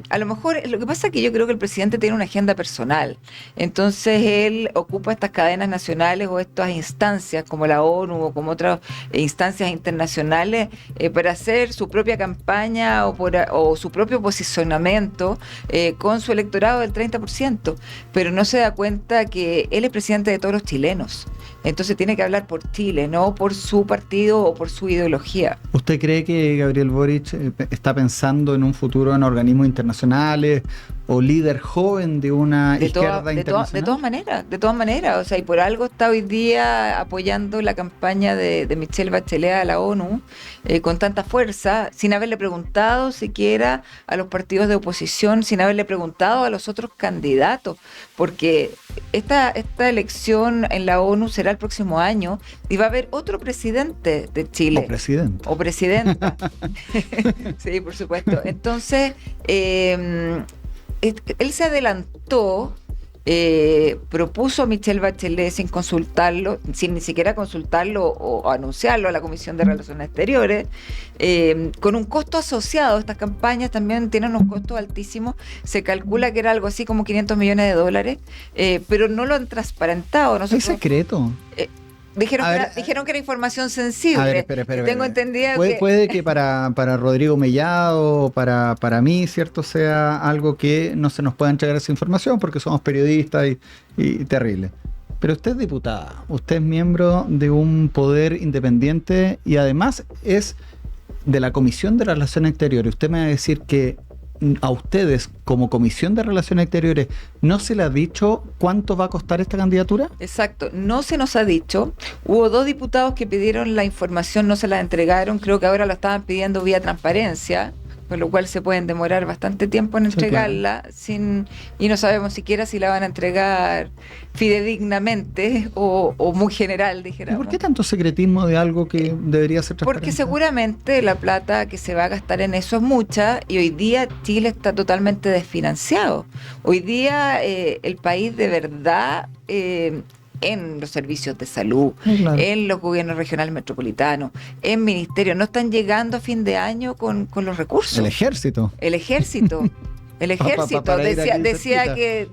A lo mejor, lo que pasa es que yo creo que el presidente tiene una agenda personal, entonces él ocupa estas cadenas nacionales o estas instancias como la ONU o como otras instancias internacionales para hacer su propia campaña o su propio posicionamiento con su electorado del 30%, pero no se da cuenta que él es presidente de todos los chilenos. Entonces tiene que hablar por Chile, no por su partido o por su ideología. ¿Usted cree que Gabriel Boric está pensando en un futuro en organismos internacionales o líder joven de una izquierda internacional? De todas maneras, o sea, y por algo está hoy día apoyando la campaña de Michelle Bachelet a la ONU con tanta fuerza, sin haberle preguntado siquiera a los partidos de oposición, sin haberle preguntado a los otros candidatos, porque esta elección en la ONU será el próximo año y va a haber otro presidente de Chile. O presidenta. Sí, por supuesto. Entonces, él se adelantó, propuso a Michelle Bachelet sin consultarlo, sin ni siquiera consultarlo o anunciarlo a la Comisión de Relaciones Exteriores, con un costo asociado. Estas campañas también tienen unos costos altísimos, se calcula que era algo así como $500 millones, pero no lo han transparentado. ¿Es secreto? Dijeron que era información sensible. A ver, espera. Tengo entendido puede que para Rodrigo Mellado, para mí, ¿cierto?, sea algo que no se nos pueda entregar esa información porque somos periodistas y terrible. Pero usted es diputada, usted es miembro de un poder independiente y además es de la Comisión de Relaciones Exteriores. Usted me va a decir que a ustedes, como Comisión de Relaciones Exteriores, ¿no se le ha dicho cuánto va a costar esta candidatura? Exacto, no se nos ha dicho. Hubo 2 diputados que pidieron la información, no se la entregaron. Creo que ahora lo estaban pidiendo vía transparencia, con lo cual se pueden demorar bastante tiempo en entregarla, sí, claro. Y no sabemos siquiera si la van a entregar fidedignamente o muy general, dijéramos. ¿Y por qué tanto secretismo de algo que debería ser transparente? Porque seguramente la plata que se va a gastar en eso es mucha y hoy día Chile está totalmente desfinanciado. Hoy día el país de verdad... en los servicios de salud, claro, en los gobiernos regionales metropolitanos, en ministerios, no están llegando a fin de año con los recursos. El ejército. El ejército decía que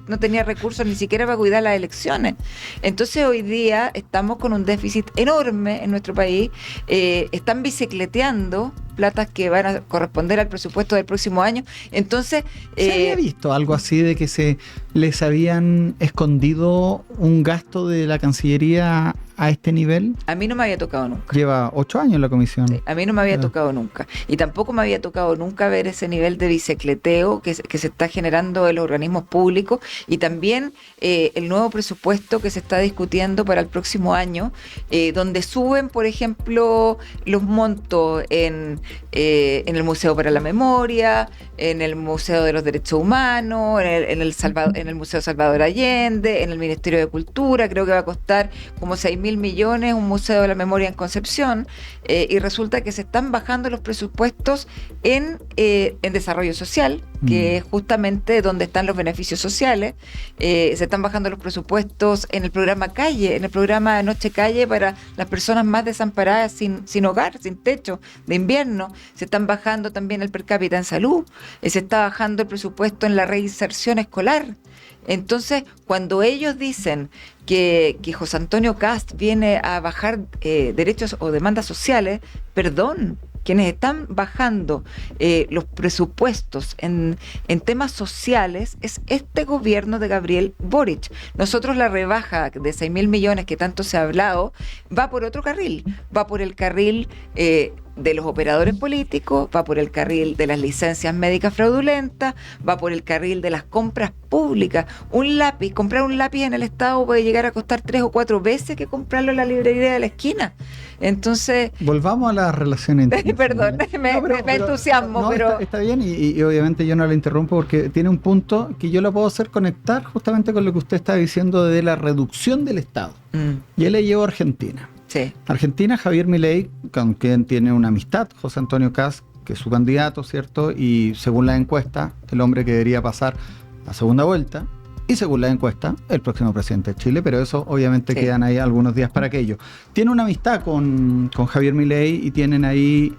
no tenía recursos ni siquiera para cuidar las elecciones. Entonces hoy día estamos con un déficit enorme en nuestro país. Están bicicleteando platas que van a corresponder al presupuesto del próximo año. Entonces... ¿Se había visto algo así de que se les habían escondido un gasto de la Cancillería a este nivel? A mí no me había tocado nunca. Lleva 8 años la comisión. Sí, a mí no me había tocado nunca. Y tampoco me había tocado nunca ver ese nivel de bicicleteo que se está generando en los organismos públicos y también el nuevo presupuesto que se está discutiendo para el próximo año, donde suben, por ejemplo, los montos en el Museo para la Memoria, en el Museo de los Derechos Humanos, en el Museo Salvador Allende, en el Ministerio de Cultura. Creo que va a costar como 6.000 millones un Museo de la Memoria en Concepción, y resulta que se están bajando los presupuestos en desarrollo social, que es justamente donde están los beneficios sociales. Se están bajando los presupuestos en el programa Calle, en el programa Noche Calle para las personas más desamparadas, sin hogar, sin techo, de invierno. Se están bajando también el per cápita en salud, se está bajando el presupuesto en la reinserción escolar. Entonces, cuando ellos dicen que José Antonio Kast viene a bajar derechos o demandas sociales, perdón, quienes están bajando los presupuestos en temas sociales es este gobierno de Gabriel Boric. Nosotros la rebaja de 6.000 millones que tanto se ha hablado va por otro carril, va por el carril de los operadores políticos, va por el carril de las licencias médicas fraudulentas, va por el carril de las compras públicas. Comprar un lápiz en el Estado puede llegar a costar 3 o 4 veces que comprarlo en la librería de la esquina. Entonces... Volvamos a las relaciones internacionales. Perdón, me entusiasmo, pero... Está bien y obviamente yo no la interrumpo porque tiene un punto que yo lo puedo hacer conectar justamente con lo que usted está diciendo de la reducción del Estado. Y él le llevó a Argentina. Sí. Argentina, Javier Milei, con quien tiene una amistad, José Antonio Kast, que es su candidato, ¿cierto? Y según la encuesta, el hombre que debería pasar a segunda vuelta, y según la encuesta, el próximo presidente de Chile, pero eso obviamente quedan ahí algunos días para aquello. Tiene una amistad con Javier Milei y tienen ahí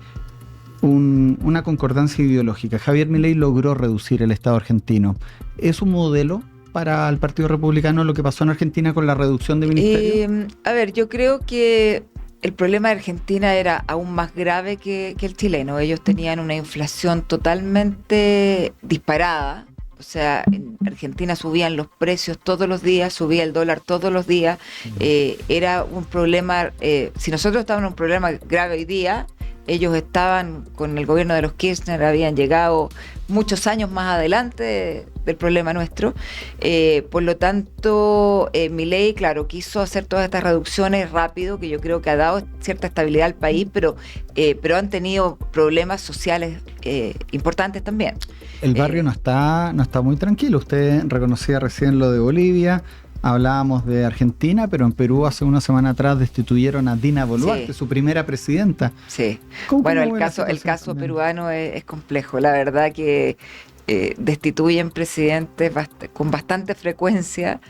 una concordancia ideológica. Javier Milei logró reducir el Estado argentino. ¿Es un modelo para el Partido Republicano lo que pasó en Argentina con la reducción de ministerios? A ver, yo creo que el problema de Argentina era aún más grave que el chileno. Ellos tenían una inflación totalmente disparada. O sea, en Argentina subían los precios todos los días, subía el dólar todos los días. Era un problema, si nosotros estábamos en un problema grave hoy día, ellos estaban con el gobierno de los Kirchner, habían llegado muchos años más adelante del problema nuestro. Por lo tanto, Milei, claro, quiso hacer todas estas reducciones rápido, que yo creo que ha dado cierta estabilidad al país, pero han tenido problemas sociales importantes también. El barrio no está muy tranquilo. Usted reconocía recién lo de Bolivia. Hablábamos de Argentina, pero en Perú hace una semana atrás destituyeron a Dina Boluarte, sí, su primera presidenta. Sí. Bueno, el caso peruano es complejo. La verdad que destituyen presidentes con bastante frecuencia.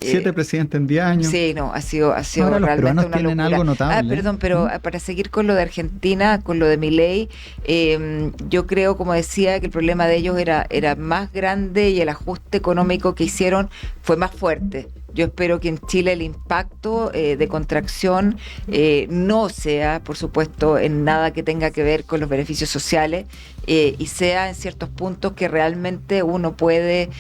7 presidentes en 10 años. Sí, no, ha sido ahora realmente los peruanos una tienen locura. algo notable. Perdón, pero para seguir con lo de Argentina, con lo de Milei, yo creo, como decía, que el problema de ellos era más grande y el ajuste económico que hicieron fue más fuerte. Yo espero que en Chile el impacto de contracción no sea, por supuesto, en nada que tenga que ver con los beneficios sociales y sea en ciertos puntos que realmente uno puede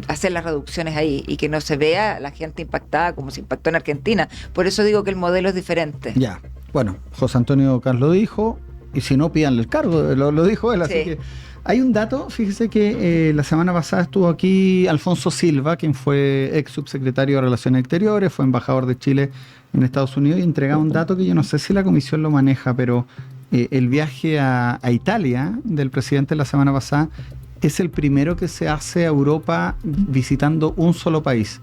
hacer las reducciones ahí y que no se vea la gente impactada como se impactó en Argentina. Por eso digo que el modelo es diferente. Ya, bueno, José Antonio Caz lo dijo, y si no, pídanle el cargo, lo dijo él, así sí. que... Hay un dato, fíjese que la semana pasada estuvo aquí Alfonso Silva, quien fue ex subsecretario de Relaciones Exteriores, fue embajador de Chile en Estados Unidos, y entregaba un dato que yo no sé si la comisión lo maneja, pero el viaje a Italia del presidente la semana pasada es el primero que se hace a Europa visitando un solo país.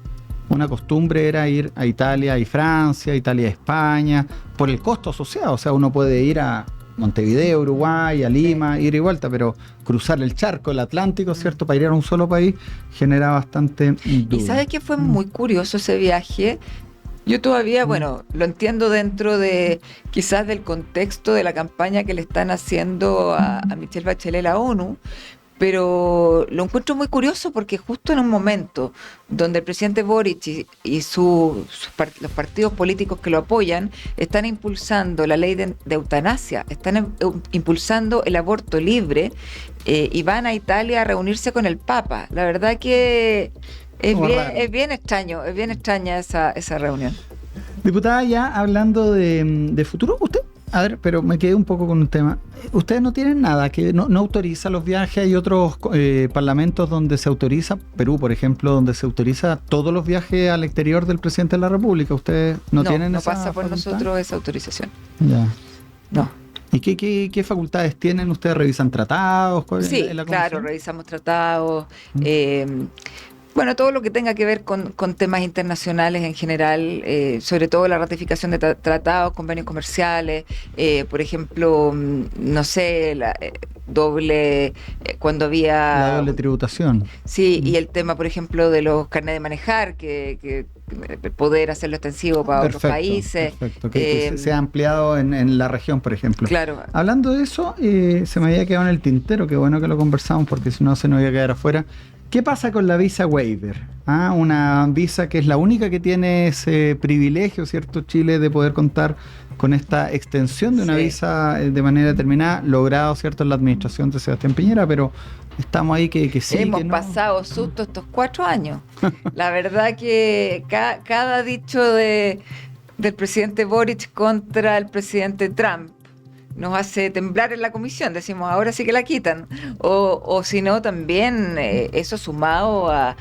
Una costumbre era ir a Italia y Francia, Italia y España, por el costo asociado, o sea, uno puede ir a Montevideo, Uruguay, a Lima, ir y vuelta, pero cruzar el charco, el Atlántico, ¿cierto? Para ir a un solo país genera bastante duda. Y sabes que fue muy curioso ese viaje. Yo todavía, bueno, lo entiendo dentro de quizás del contexto de la campaña que le están haciendo a Michelle Bachelet, la ONU, pero lo encuentro muy curioso porque justo en un momento donde el presidente Boric y los partidos políticos que lo apoyan están impulsando la ley de eutanasia, están impulsando el aborto libre y van a Italia a reunirse con el Papa. La verdad que es bien extraña esa reunión. Diputada, ya hablando de futuro, usted... A ver, pero me quedé un poco con un tema. Ustedes no tienen nada que no autoriza los viajes. Hay otros parlamentos donde se autoriza, Perú, por ejemplo, donde se autoriza todos los viajes al exterior del presidente de la República. ¿Ustedes no tienen esa pasa por facultad? Nosotros esa autorización. Ya. No. ¿Y qué facultades tienen? ¿Ustedes revisan tratados? Sí, claro, revisamos tratados. Bueno, todo lo que tenga que ver con temas internacionales en general, sobre todo la ratificación de tratados, convenios comerciales, por ejemplo, no sé, cuando había... La doble tributación. Sí, y el tema, por ejemplo, de los carnets de manejar, que poder hacerlo extensivo para otros países. Perfecto, que se ha ampliado en la región, por ejemplo. Claro. Hablando de eso, se me había quedado en el tintero, qué bueno que lo conversamos, porque si no se nos iba a quedar afuera. ¿Qué pasa con la visa waiver? Una visa que es la única que tiene ese privilegio, ¿cierto? Chile de poder contar con esta extensión de una visa de manera determinada, logrado, ¿cierto?, en la administración de Sebastián Piñera, pero estamos ahí que sí, hemos que no. pasado susto estos 4 años. La verdad que cada dicho del presidente Boric contra el presidente Trump nos hace temblar en la comisión, decimos, ahora sí que la quitan. O si no, también eso sumado a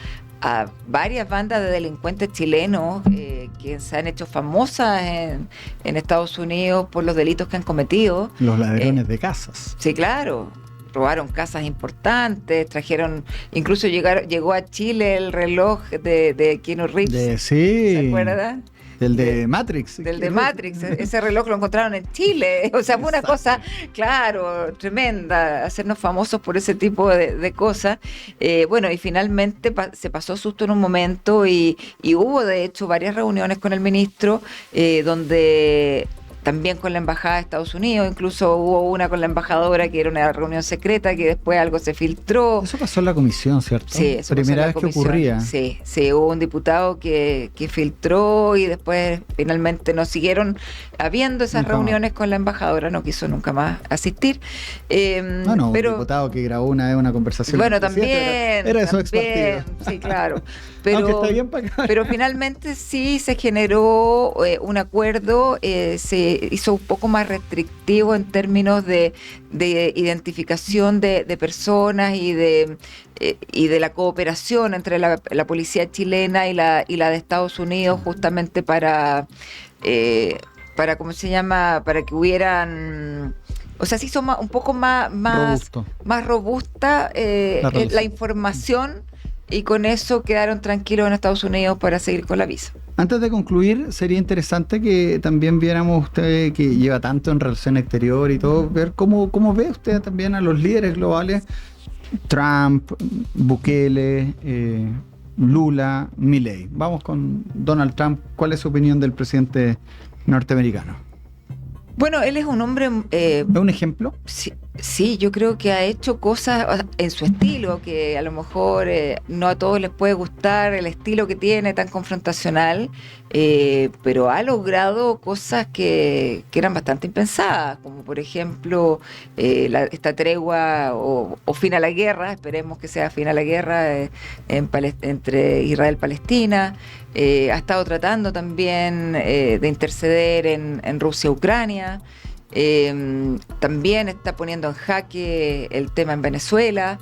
varias bandas de delincuentes chilenos que se han hecho famosas en Estados Unidos por los delitos que han cometido. Los ladrones de casas. Sí, claro. Robaron casas importantes, trajeron, incluso llegó a Chile el reloj de Keanu Reeves. Sí. ¿Se acuerda? Del de Matrix. Del de Matrix. Ese reloj lo encontraron en Chile. O sea, fue una cosa, claro, tremenda, hacernos famosos por ese tipo de cosas. Bueno, y finalmente se pasó susto en un momento y hubo, de hecho, varias reuniones con el ministro donde... También con la embajada de Estados Unidos, incluso hubo una con la embajadora que era una reunión secreta que después algo se filtró. Eso pasó en la comisión, ¿cierto? Sí, eso primera vez comisión. Que ocurría. Sí, hubo un diputado que filtró y después finalmente no siguieron habiendo esas reuniones con la embajadora, no quiso nunca más asistir. Bueno, pero un diputado que grabó una conversación. Bueno, también. Era de su expartido. Sí, claro. Aunque está bien para acá. Pero finalmente sí se generó un acuerdo, se hizo un poco más restrictivo en términos de identificación de personas y de la cooperación entre la policía chilena y la de Estados Unidos, justamente para ¿cómo se llama? Para que hubieran... O sea, se hizo un poco más robusta la información, y con eso quedaron tranquilos en Estados Unidos para seguir con la visa. Antes de concluir, sería interesante que también viéramos, usted que lleva tanto en relación exterior y todo, ver cómo ve usted también a los líderes globales, Trump, Bukele, Lula, Milei. Vamos con Donald Trump. ¿Cuál es su opinión del presidente norteamericano? Bueno, él es un hombre... ¿Es un ejemplo? Sí, yo creo que ha hecho cosas en su estilo, que a lo mejor no a todos les puede gustar el estilo que tiene, tan confrontacional, pero ha logrado cosas que eran bastante impensadas, como por ejemplo esta tregua o fin a la guerra, esperemos que sea fin a la guerra entre Israel y Palestina. Ha estado tratando también de interceder en Rusia-Ucrania. También está poniendo en jaque el tema en Venezuela.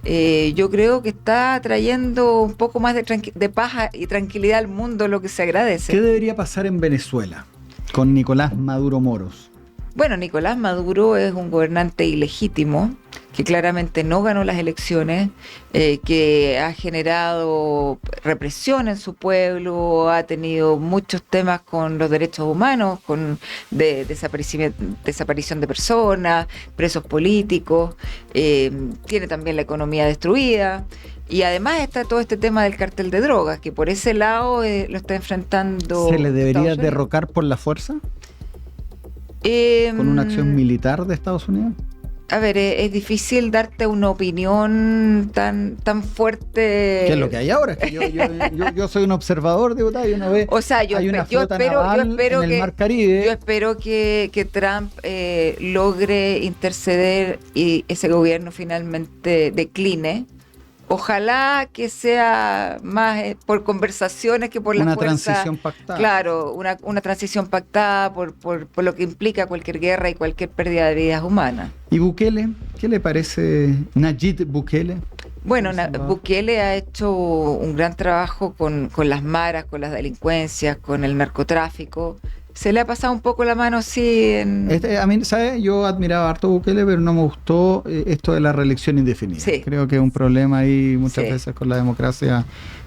Yo creo que está trayendo un poco más de paz y tranquilidad al mundo, lo que se agradece. ¿Qué debería pasar en Venezuela con Nicolás Maduro Moros? Bueno, Nicolás Maduro es un gobernante ilegítimo, que claramente no ganó las elecciones, que ha generado represión en su pueblo, ha tenido muchos temas con los derechos humanos, con desaparición de personas, presos políticos, tiene también la economía destruida. Y además está todo este tema del cartel de drogas, que por ese lado lo está enfrentando. ¿Se le debería derrocar por la fuerza? ¿Con una acción militar de Estados Unidos? A ver, es difícil darte una opinión tan fuerte. ¿Qué es lo que hay ahora? Es que yo soy un observador, diputado, y uno ve. O sea, yo espero en el Mar Caribe. Yo espero que Trump logre interceder y ese gobierno finalmente decline. Ojalá que sea más por conversaciones que por la fuerza. Una transición pactada. Claro, una transición pactada por lo que implica cualquier guerra y cualquier pérdida de vidas humanas. ¿Y Bukele? ¿Qué le parece Nayib Bukele? Bueno, Bukele ha hecho un gran trabajo con las maras, con las delincuencias, con el narcotráfico. Se le ha pasado un poco la mano, sí. A mí, ¿sabes? Yo admiraba harto a Bukele, pero no me gustó esto de la reelección indefinida. Sí. Creo que es un problema ahí muchas veces con la democracia.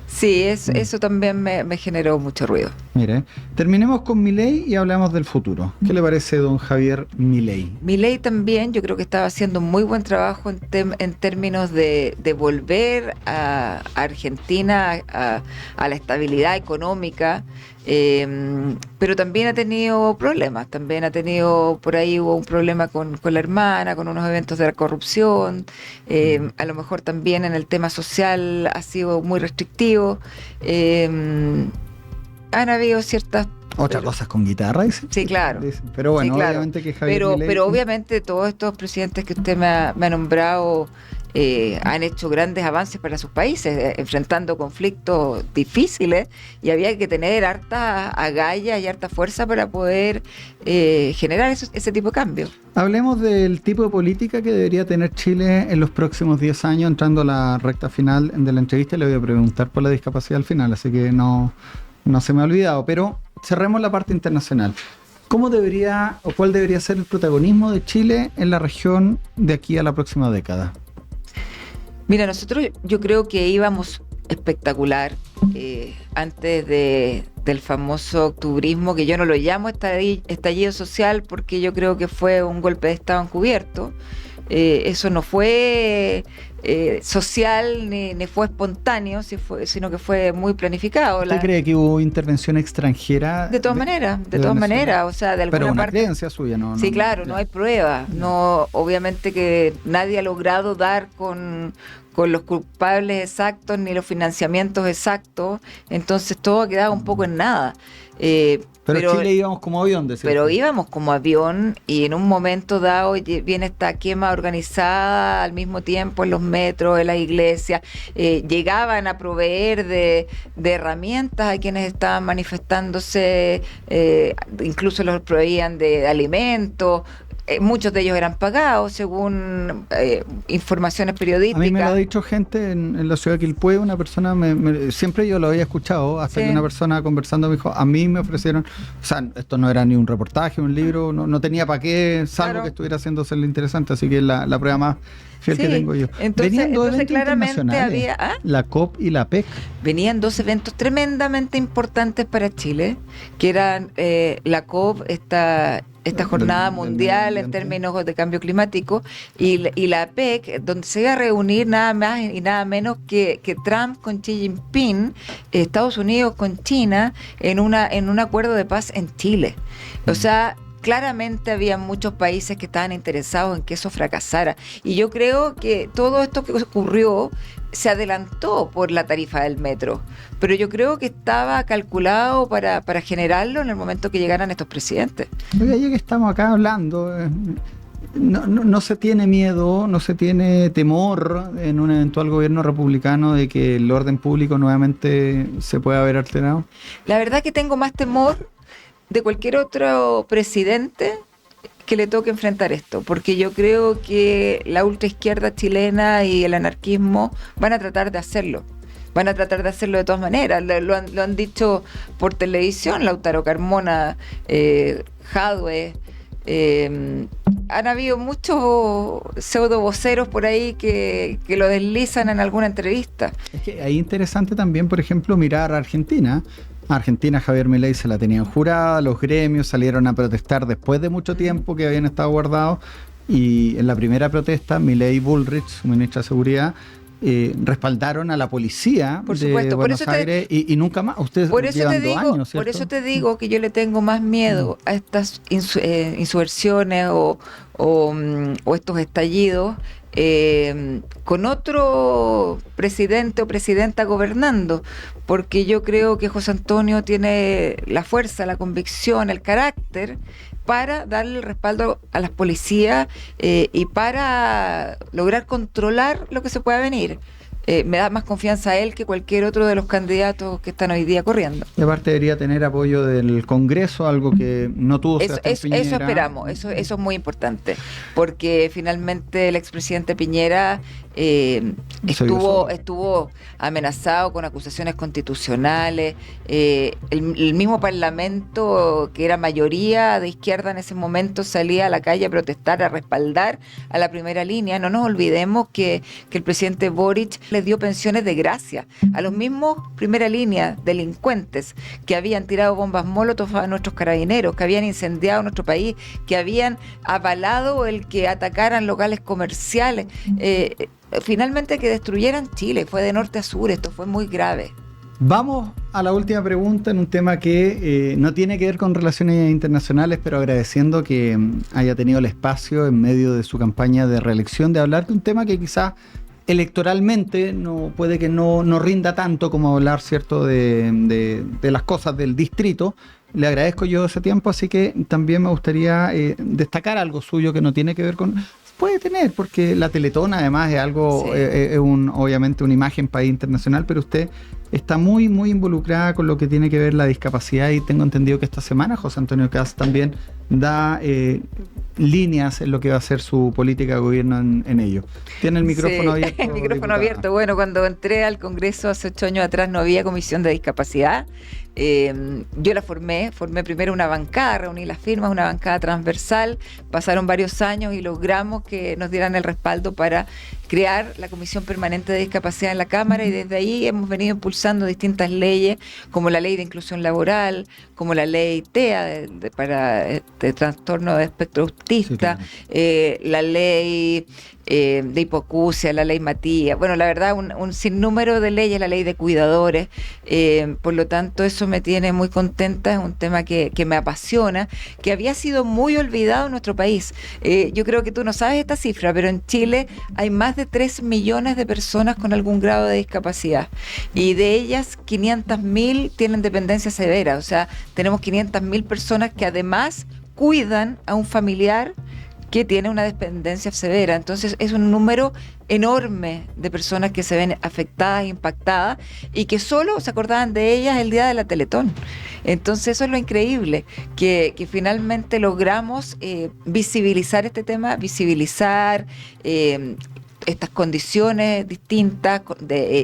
Sí, eso también me generó mucho ruido. Mire, terminemos con Milei y hablamos del futuro. ¿Qué le parece don Javier Milei? Milei también, yo creo que estaba haciendo un muy buen trabajo en términos de volver a Argentina a la estabilidad económica, pero también ha tenido problemas. También ha tenido, por ahí hubo un problema con la hermana, con unos eventos de la corrupción. A lo mejor también en el tema social ha sido muy restrictivo. Han habido ciertas... ¿Otras cosas con guitarra? Dicen. Sí, claro. Pero bueno, sí, claro. Obviamente que Javier Milei... Pero obviamente todos estos presidentes que usted me ha nombrado han hecho grandes avances para sus países, enfrentando conflictos difíciles, y había que tener harta agallas y harta fuerza para poder generar ese tipo de cambios. Hablemos del tipo de política que debería tener Chile en los próximos 10 años. Entrando a la recta final de la entrevista, le voy a preguntar por la discapacidad al final, así que no se me ha olvidado, pero cerremos la parte internacional. ¿Cómo debería o cuál debería ser el protagonismo de Chile en la región de aquí a la próxima década? Mira, yo creo que íbamos espectacular antes del famoso octubrismo, que yo no lo llamo estallido social porque yo creo que fue un golpe de Estado encubierto. Eso no fue social ni fue espontáneo, sino que fue muy planificado. ¿Usted cree que hubo intervención extranjera? De todas maneras, o sea, de alguna Pero una parte. creencia suya, ¿no? Sí, claro, no hay pruebas. No, obviamente que nadie ha logrado dar con los culpables exactos ni los financiamientos exactos, entonces todo ha quedado un poco en nada. Pero Chile íbamos como avión, decía. Pero íbamos como avión, y en un momento dado viene esta quema organizada al mismo tiempo en los medios metros, en las iglesias, llegaban a proveer de herramientas a quienes estaban manifestándose, incluso los proveían de alimentos. Muchos de ellos eran pagados, según informaciones periodísticas. A mí me lo ha dicho gente en la ciudad de Quilpué, una persona, siempre yo lo había escuchado, hasta que una persona conversando me dijo, a mí me ofrecieron, o sea, esto no era ni un reportaje, un libro, no tenía para qué, salvo que estuviera haciéndose lo interesante, así que la prueba más fiel que tengo yo. Venían claramente había la COP y la PEC. Venían dos eventos tremendamente importantes para Chile, que eran la COP, esta jornada mundial en términos de cambio climático, y la PEC, donde se iba a reunir nada más y nada menos que Trump con Xi Jinping, Estados Unidos con China, en un acuerdo de paz en Chile. O sea, claramente había muchos países que estaban interesados en que eso fracasara. Y yo creo que todo esto que ocurrió se adelantó por la tarifa del metro, pero yo creo que estaba calculado para generarlo en el momento que llegaran estos presidentes. Oiga, ya que estamos acá hablando, no se tiene miedo, no se tiene temor en un eventual gobierno republicano de que el orden público nuevamente se pueda ver alterado. La verdad que tengo más temor de cualquier otro presidente que le toque enfrentar esto, porque yo creo que la ultraizquierda chilena y el anarquismo van a tratar de hacerlo. Van a tratar de hacerlo de todas maneras. Lo han dicho por televisión, Lautaro Carmona, Jadwe. Han habido muchos pseudo voceros por ahí que lo deslizan en alguna entrevista. Es que ahí interesante también, por ejemplo, mirar a Argentina. Argentina, Javier Milei se la tenían jurada, los gremios salieron a protestar después de mucho tiempo que habían estado guardados, y en la primera protesta Milei y Bullrich, su ministra de Seguridad, respaldaron a la policía de Buenos Aires y nunca más. Ustedes llevan 2 años, ¿cierto? Por eso te digo que yo le tengo más miedo a estas insurrecciones o estos estallidos con otro presidente o presidenta gobernando, porque yo creo que José Antonio tiene la fuerza, la convicción, el carácter para darle el respaldo a las policías y para lograr controlar lo que se pueda venir. Me da más confianza a él que cualquier otro de los candidatos que están hoy día corriendo. Y aparte debería tener apoyo del Congreso, algo que no tuvo Sebastián Piñera. Eso esperamos, eso es muy importante, porque finalmente el expresidente Piñera estuvo amenazado con acusaciones constitucionales. El mismo Parlamento, que era mayoría de izquierda en ese momento, salía a la calle a protestar, a respaldar a la primera línea. No nos olvidemos que el presidente Boric les dio pensiones de gracia a los mismos primera línea delincuentes que habían tirado bombas molotov a nuestros carabineros, que habían incendiado nuestro país, que habían avalado el que atacaran locales comerciales. Finalmente que destruyeran Chile, fue de norte a sur, esto fue muy grave. Vamos a la última pregunta en un tema que no tiene que ver con relaciones internacionales, pero agradeciendo que haya tenido el espacio en medio de su campaña de reelección de hablar de un tema que quizás electoralmente puede que no rinda tanto como hablar, ¿cierto?, de las cosas del distrito. Le agradezco yo ese tiempo, así que también me gustaría destacar algo suyo que no tiene que ver con... Puede tener, porque la Teletón además es algo, sí, obviamente una imagen país internacional, pero usted está muy, muy involucrada con lo que tiene que ver la discapacidad, y tengo entendido que esta semana José Antonio Kast también da líneas en lo que va a ser su política de gobierno en ello. Tiene el micrófono abierto. El micrófono abierto. Bueno, cuando entré al Congreso hace 8 años atrás no había comisión de discapacidad. Yo la formé primero una bancada, reuní las firmas, una bancada transversal, pasaron varios años y logramos que nos dieran el respaldo para crear la Comisión Permanente de Discapacidad en la Cámara, y desde ahí hemos venido impulsando distintas leyes, como la Ley de Inclusión Laboral, como la Ley TEA para trastorno de espectro autista, sí, la Ley de hipoacusia, la Ley Matías, bueno, la verdad un sinnúmero de leyes, la Ley de Cuidadores, por lo tanto eso me tiene muy contenta, es un tema que me apasiona, que había sido muy olvidado en nuestro país. Yo creo que tú no sabes esta cifra, pero en Chile hay más de 3 millones de personas con algún grado de discapacidad, y de ellas 500.000 tienen dependencia severa, o sea, tenemos 500.000 personas que además cuidan a un familiar que tiene una dependencia severa. Entonces es un número enorme de personas que se ven afectadas, impactadas, y que solo se acordaban de ellas el día de la Teletón. Entonces eso es lo increíble, que finalmente logramos visibilizar este tema, visibilizar estas condiciones distintas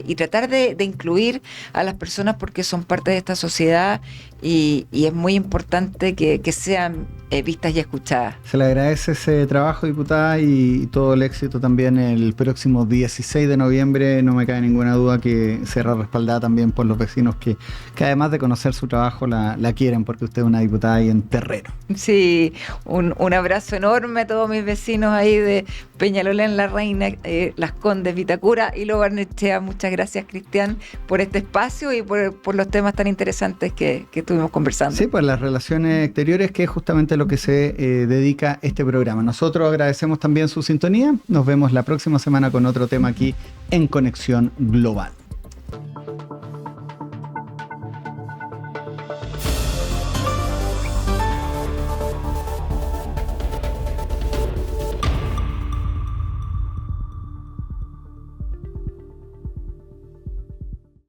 y tratar de incluir a las personas porque son parte de esta sociedad y es muy importante que sean vistas y escuchadas. Se le agradece ese trabajo, diputada, y todo el éxito también el próximo 16 de noviembre. No me cabe ninguna duda que será respaldada también por los vecinos que además de conocer su trabajo la quieren, porque usted es una diputada ahí en terreno. Sí, un abrazo enorme a todos mis vecinos ahí de Peñalolén, La Reina, Las Condes, Vitacura y Lo Barnechea. Muchas gracias, Cristian, por este espacio y por los temas tan interesantes que estuvimos conversando. Sí, pues las relaciones exteriores, que es justamente lo que se dedica este programa. Nosotros agradecemos también su sintonía. Nos vemos la próxima semana con otro tema aquí en Conexión Global.